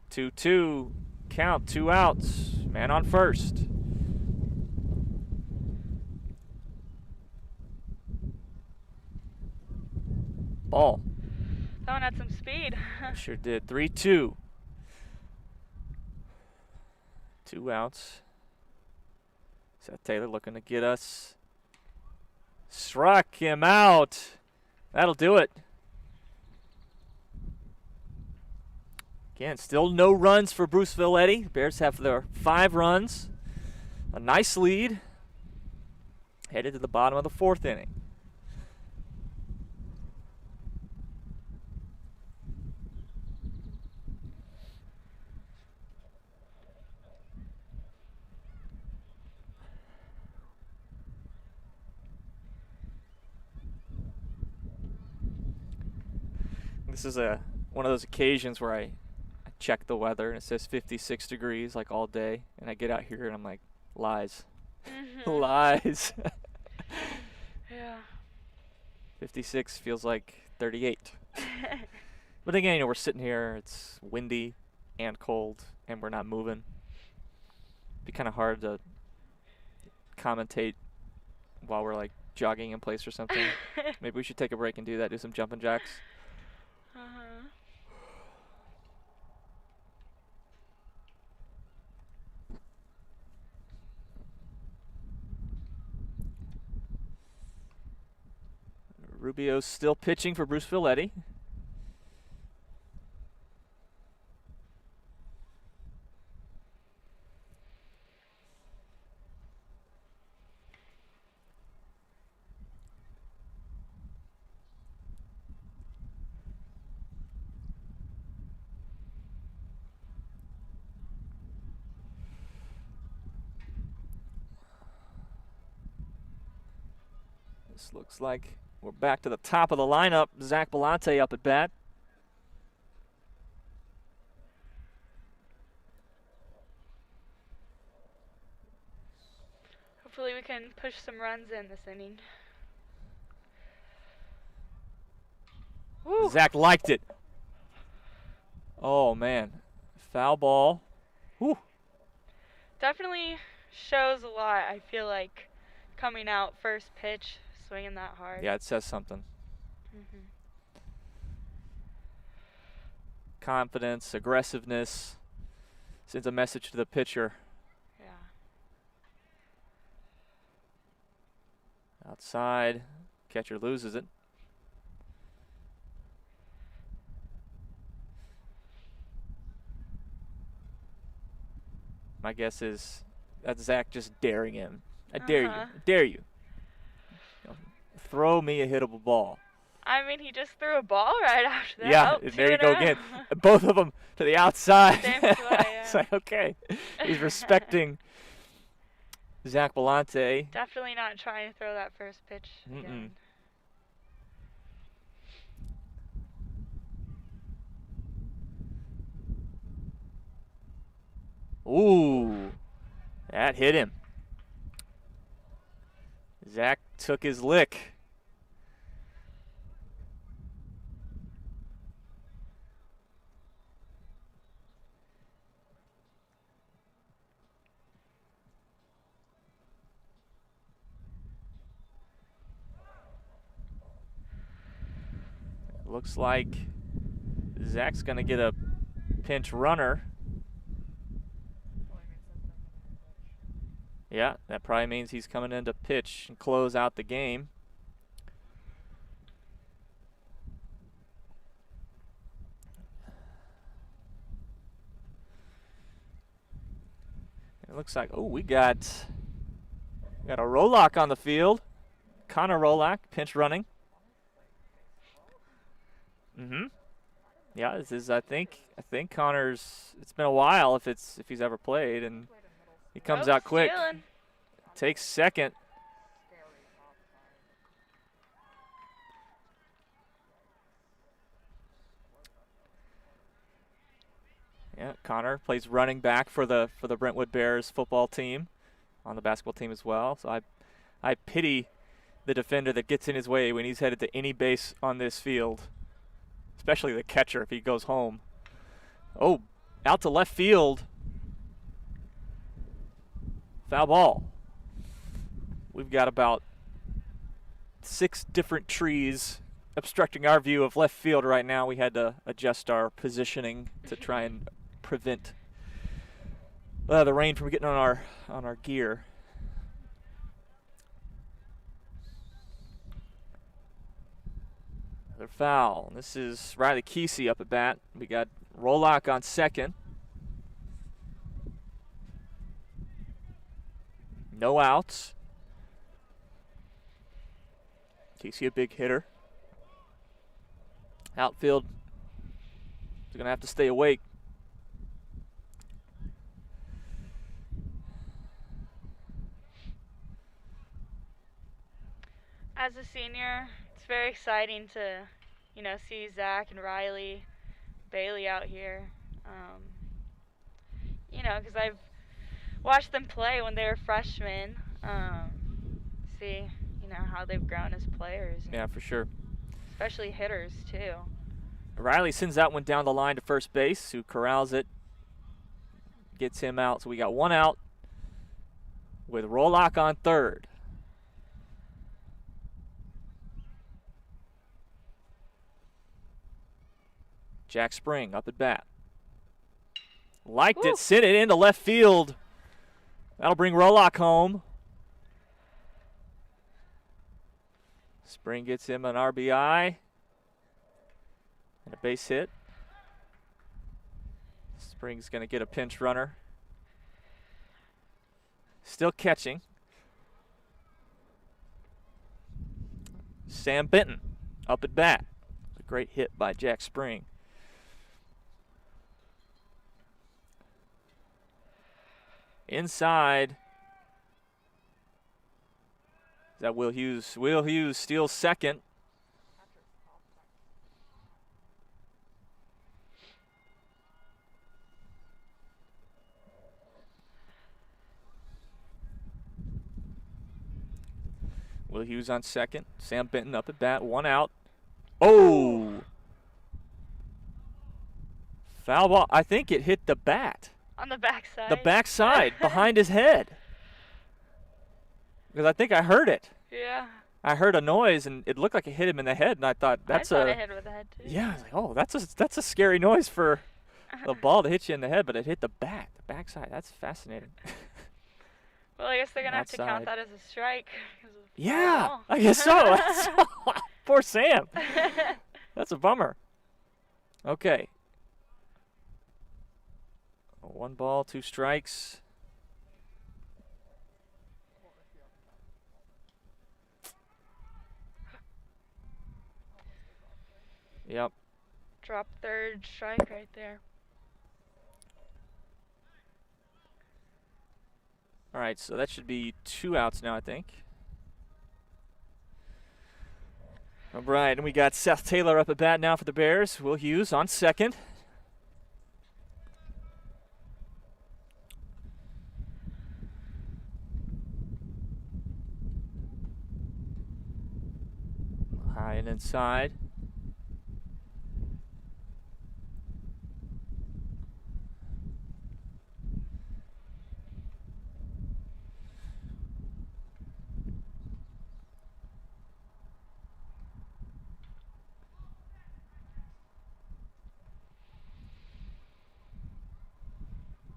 Speaker 1: 2-2. Count. 2 outs. Man on first. Ball.
Speaker 2: That one had some speed.
Speaker 1: Sure did. 3-2. 2 outs. Seth Taylor looking to get us. Struck him out. That'll do it. Again, still no runs for Bruceville-Eddy. The Bears have their 5 runs. A nice lead. Headed to the bottom of the 4th inning. This is one of those occasions where I check the weather and it says 56 degrees like all day, and I get out here and I'm like, lies. Lies.
Speaker 2: Yeah.
Speaker 1: 56 feels like 38. But again, we're sitting here, it's windy and cold, and we're not moving. It'd be kind of hard to commentate while we're like jogging in place or something. Maybe we should take a break and do that, do some jumping jacks. Rubio's still pitching for Bruceville-Eddy. This looks like we're back to the top of the lineup. Zach Belante up at bat.
Speaker 2: Hopefully we can push some runs in this inning. Woo.
Speaker 1: Zach liked it. Oh, man. Foul ball. Woo.
Speaker 2: Definitely shows a lot, I feel like, coming out first pitch, swinging that hard.
Speaker 1: Yeah, it says something.
Speaker 2: Mm-hmm.
Speaker 1: Confidence, aggressiveness. Sends a message to the pitcher.
Speaker 2: Yeah.
Speaker 1: Outside. Catcher loses it. My guess is that's Zach just daring him. I dare you. I dare you. Throw me a hittable ball.
Speaker 2: I mean, he just threw a ball right after that.
Speaker 1: Yeah,
Speaker 2: Oh,
Speaker 1: there you
Speaker 2: two
Speaker 1: go
Speaker 2: in a
Speaker 1: again.
Speaker 2: row.
Speaker 1: Both of them to the outside.
Speaker 2: Same play, yeah.
Speaker 1: It's like, okay. He's respecting Zach Belante.
Speaker 2: Definitely not trying to throw that first pitch again.
Speaker 1: Ooh, that hit him. Zach took his lick. Looks like Zach's going to get a pinch runner. Yeah, that probably means he's coming in to pitch and close out the game. It looks like, oh, we got a Rolock on the field. Connor Rolock, pinch running. Yeah, this is I think Connor's. It's been a while if he's ever played, and he comes out quick.
Speaker 2: Stealing.
Speaker 1: Takes second. Yeah, Connor plays running back for the Brentwood Bears football team, on the basketball team as well. So I I pity the defender that gets in his way when he's headed to any base on this field, especially the catcher if he goes home. Oh, out to left field. Foul ball. We've got about 6 different trees obstructing our view of left field right now. We had to adjust our positioning to try and prevent the rain from getting on our gear. Another foul. This is Riley Keasey up at bat. We got Rolock on second. No outs. Keasey a big hitter. Outfield is going to have to stay awake.
Speaker 2: As a senior, it's very exciting to, see Zach and Riley, Bailey out here. Because I've watched them play when they were freshmen. See, how they've grown as players.
Speaker 1: Yeah, for sure.
Speaker 2: Especially hitters, too.
Speaker 1: Riley sends that one down the line to first base, who corrals it, gets him out. So we got 1 out with Rolock on third. Jack Spring up at bat. Liked
Speaker 2: Woo.
Speaker 1: it, sent it into left field. That'll bring Rolock home. Spring gets him an RBI and a base hit. Spring's going to get a pinch runner. Still catching. Sam Benton up at bat. A great hit by Jack Spring. Inside. Is that Will Hughes? Will Hughes steals second. Will Hughes on second. Sam Benton up at bat. 1 out. Oh! Foul ball. I think it hit the bat.
Speaker 2: On the backside.
Speaker 1: The backside behind his head. Because I think I heard it.
Speaker 2: Yeah.
Speaker 1: I heard a noise and it looked like it hit him in the head, and I thought
Speaker 2: I thought it hit with the head too.
Speaker 1: Yeah, I was like, oh, that's a scary noise for the ball to hit you in the head, but it hit the backside. That's fascinating.
Speaker 2: Well, I guess they're gonna have to count
Speaker 1: Outside.
Speaker 2: that as a strike. 'Cause of
Speaker 1: Yeah,
Speaker 2: foul.
Speaker 1: I guess so. Poor Sam. That's a bummer. Okay. 1 ball, 2 strikes. Yep.
Speaker 2: Drop third strike right there.
Speaker 1: All right, so that should be 2 outs now, I think. All right, and we got Seth Taylor up at bat now for the Bears. Will Hughes on second. High and inside.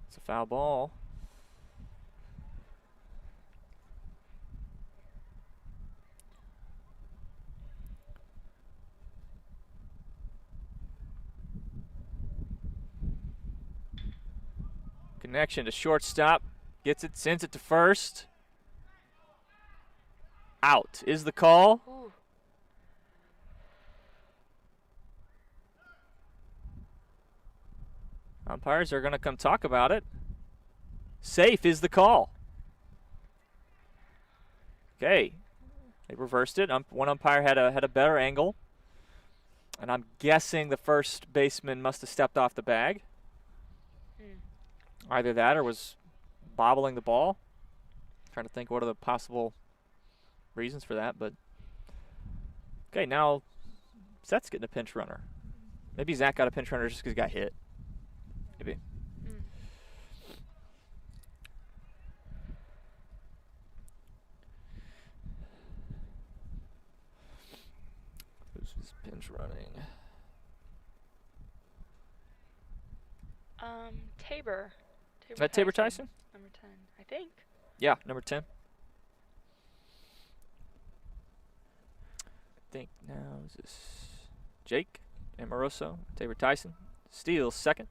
Speaker 1: It's a foul ball. Connection to shortstop. Gets it, sends it to first. Out is the call.
Speaker 2: Ooh.
Speaker 1: Umpires are going to come talk about it. Safe is the call. Okay. They reversed it. One umpire had a better angle. And I'm guessing the first baseman must have stepped off the bag. Either that or was bobbling the ball. Trying to think what are the possible reasons for that, but okay, now Seth's getting a pinch runner. Maybe Zach got a pinch runner just because he got hit. Maybe.
Speaker 2: Mm.
Speaker 1: Who's his pinch running?
Speaker 2: Tabor.
Speaker 1: Is that Tabor Tyson?
Speaker 2: Number 10, I think.
Speaker 1: Yeah, number 10. I think now is this Jake Amoroso, Tabor Tyson. Steals second.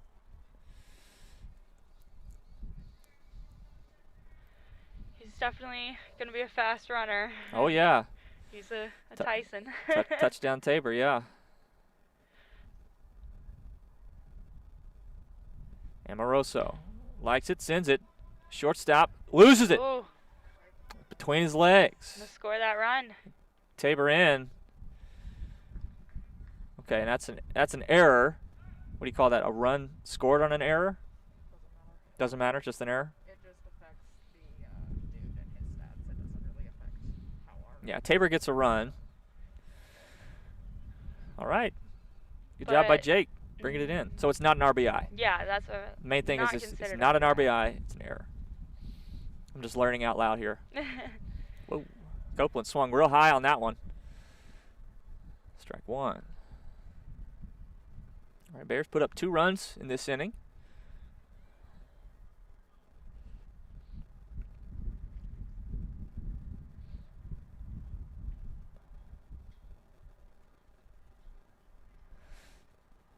Speaker 2: He's definitely going to be a fast runner.
Speaker 1: Oh, yeah.
Speaker 2: He's a Tyson.
Speaker 1: Touchdown Tabor, yeah. Amoroso likes it, sends it. Shortstop, loses it.
Speaker 2: Ooh,
Speaker 1: Between his legs.
Speaker 2: gonna score that run.
Speaker 1: Tabor in. Okay, and that's an error. What do you call that? A run scored on an error? Doesn't matter, just an error?
Speaker 3: It just affects the dude and his stats. It doesn't really affect how our
Speaker 1: Yeah, Tabor gets a run. All right. Good job by
Speaker 2: But-
Speaker 1: Jake bringing it in. So it's not an RBI.
Speaker 2: Yeah, that's a.
Speaker 1: Main thing
Speaker 2: Not
Speaker 1: is it's
Speaker 2: considered
Speaker 1: not an
Speaker 2: RBI.
Speaker 1: RBI, it's an error. I'm just learning out loud here. Whoa. Copeland swung real high on that one. Strike one. All right, Bears put up 2 runs in this inning.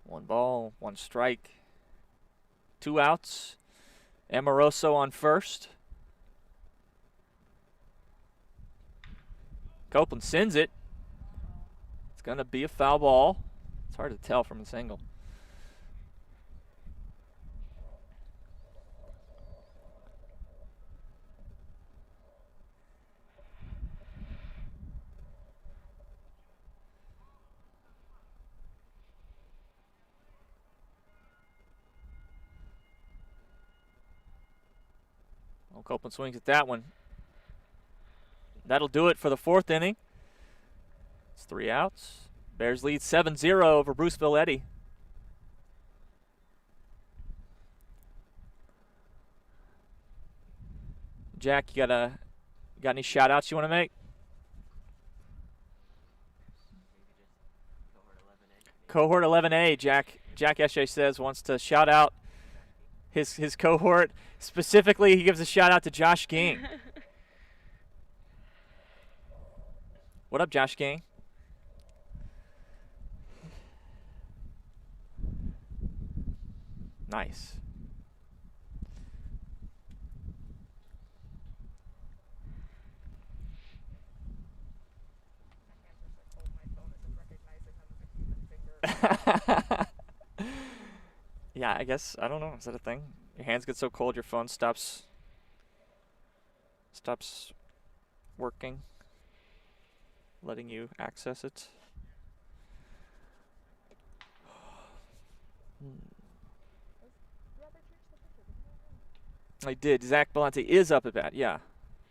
Speaker 1: One ball, 1 strike. 2 outs. Amoroso on first. Copeland sends it. It's going to be a foul ball. It's hard to tell from this angle. Well, Copeland swings at that one. That'll do it for the 4th inning. It's 3 outs. Bears lead 7-0 over Bruceville-Eddy. Jack, you got any shout outs you want to make? Cohort 11A, Jack Esche says wants to shout out his cohort. Specifically, he gives a shout out to Josh Ging. What up, Josh Ging? Nice.
Speaker 3: I can't just hold my phone isn't recognizing them as a human finger.
Speaker 1: Yeah, I guess, I don't know. Is that a thing? Your hands get so cold your phone stops working, letting you access it.
Speaker 3: Yeah, they changed the picture, didn't they?
Speaker 1: I did. Zach Belante is up at bat, yeah.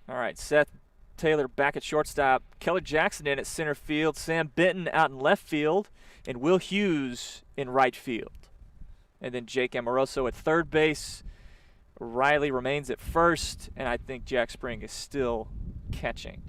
Speaker 1: All right, Seth Taylor back at shortstop. Keller Jackson in at center field. Sam Benton out in left field. And Will Hughes in right field. And then Jake Amoroso at third base. Riley remains at first. And I think Jack Spring is still catching.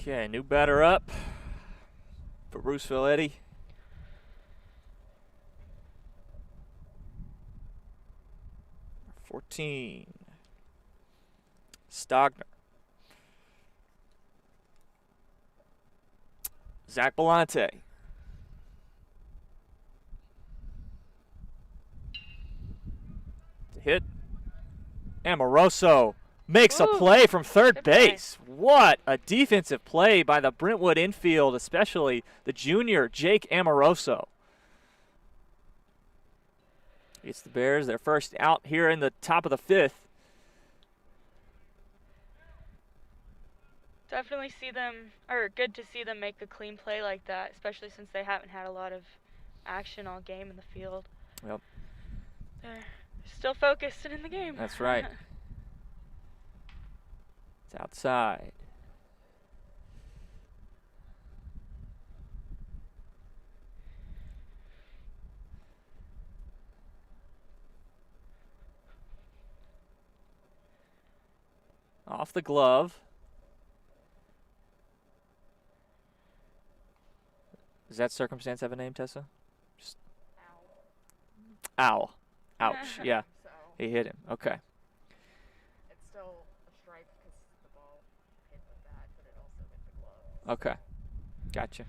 Speaker 1: Okay, new batter up. for Bruceville-Eddy. Number 14, Stogner. Zach Belante. To hit. Amoroso makes a play from third base. What a defensive play by the Brentwood infield, especially the junior Jake Amoroso. It's the Bears, their first out here in the top of the 5th.
Speaker 2: Definitely see them, or good to see them make a clean play like that, especially since they haven't had a lot of action all game in the field.
Speaker 1: Yep.
Speaker 2: They're still focused and in the game.
Speaker 1: That's right. It's outside. Off the glove. Does that circumstance have a name, Tessa? Just ow. Ouch. Yeah.
Speaker 3: So
Speaker 1: He hit him. Okay.
Speaker 3: it's still a strike because the ball hit the bat, but it also hit the glove.
Speaker 1: Okay. Gotcha.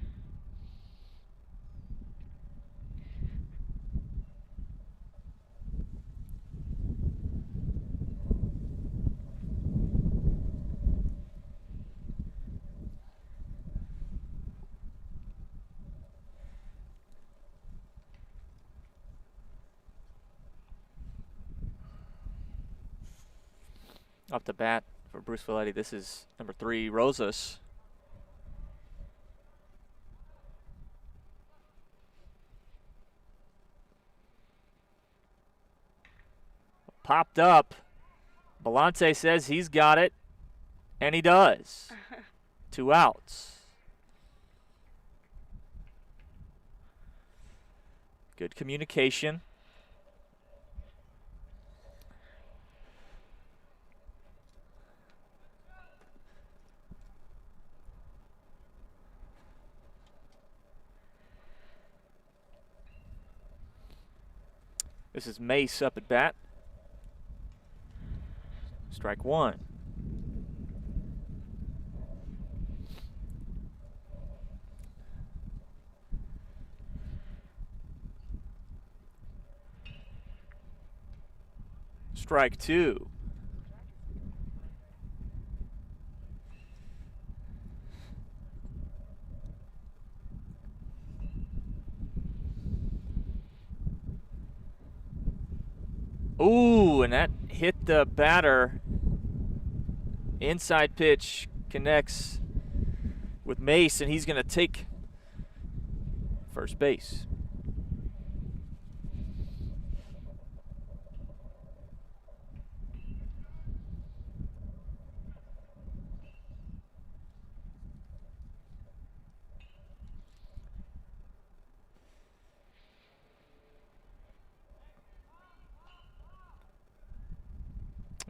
Speaker 1: Up to bat for Bruceville-Eddy. This is number 3, Rosas. Popped up. Belante says he's got it, and he does. 2 outs. Good communication. This is Mace up at bat. Strike 1. Strike 2. Ooh, and that hit the batter. Inside pitch connects with Mace, and he's going to take first base.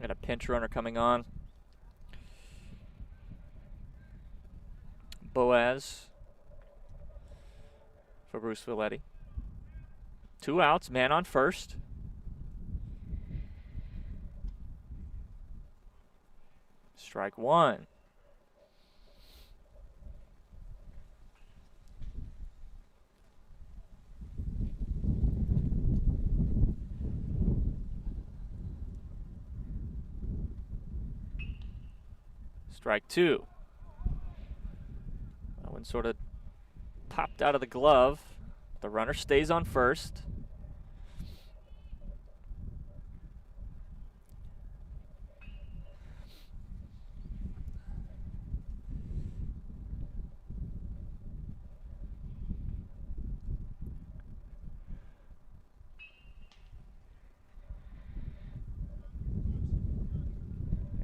Speaker 1: And a pinch runner coming on. Boaz for Bruceville-Eddy. 2 outs, man on first. Strike 1. Strike 2. That one sort of popped out of the glove. The runner stays on first.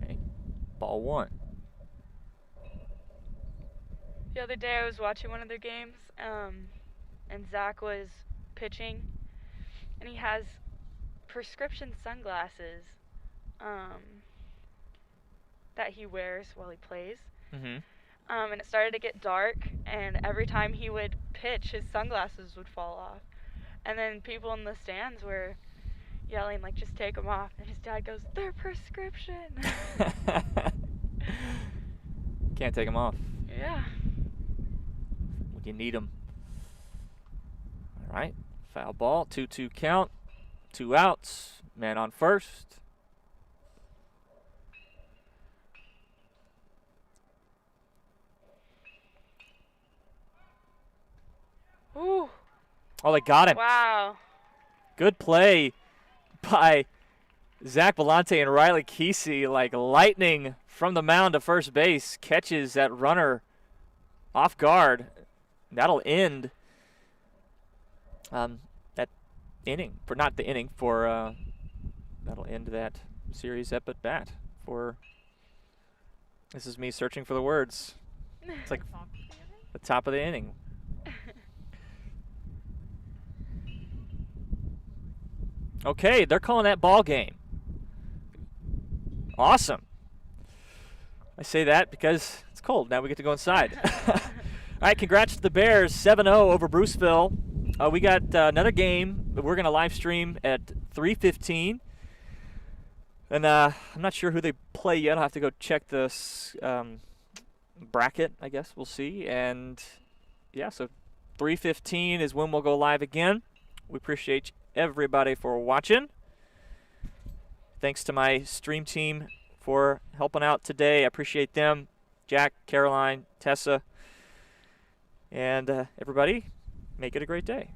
Speaker 1: Okay. Ball 1.
Speaker 2: The other day I was watching one of their games, and Zach was pitching, and he has prescription sunglasses that he wears while he plays.
Speaker 1: Mm-hmm.
Speaker 2: and it started to get dark, and every time he would pitch, his sunglasses would fall off. And then people in the stands were yelling, like, just take them off. And his dad goes, they're prescription.
Speaker 1: Can't take them off
Speaker 2: Yeah.
Speaker 1: when you need them. All right, foul ball, 2-2 count, 2 outs, man on first.
Speaker 2: Ooh.
Speaker 1: Oh, they got him.
Speaker 2: Wow.
Speaker 1: Good play by Zach Vellante and Riley Keasey, like lightning from the mound to first base, catches that runner off guard. That'll end that inning, for not the inning, for that'll end that series up at bat. For this is me searching for the words. It's like the top of the inning. Okay, they're calling that ball game. Awesome. I say that because it's cold. Now we get to go inside. All right, congrats to the Bears, 7-0 over Bruceville. We got another game that we're going to live stream at 3:15. And I'm not sure who they play yet. I'll have to go check this bracket, I guess. We'll see. And, yeah, so 3:15 is when we'll go live again. We appreciate everybody for watching. Thanks to my stream team for helping out today. I appreciate them. Jack, Caroline, Tessa, and everybody, make it a great day.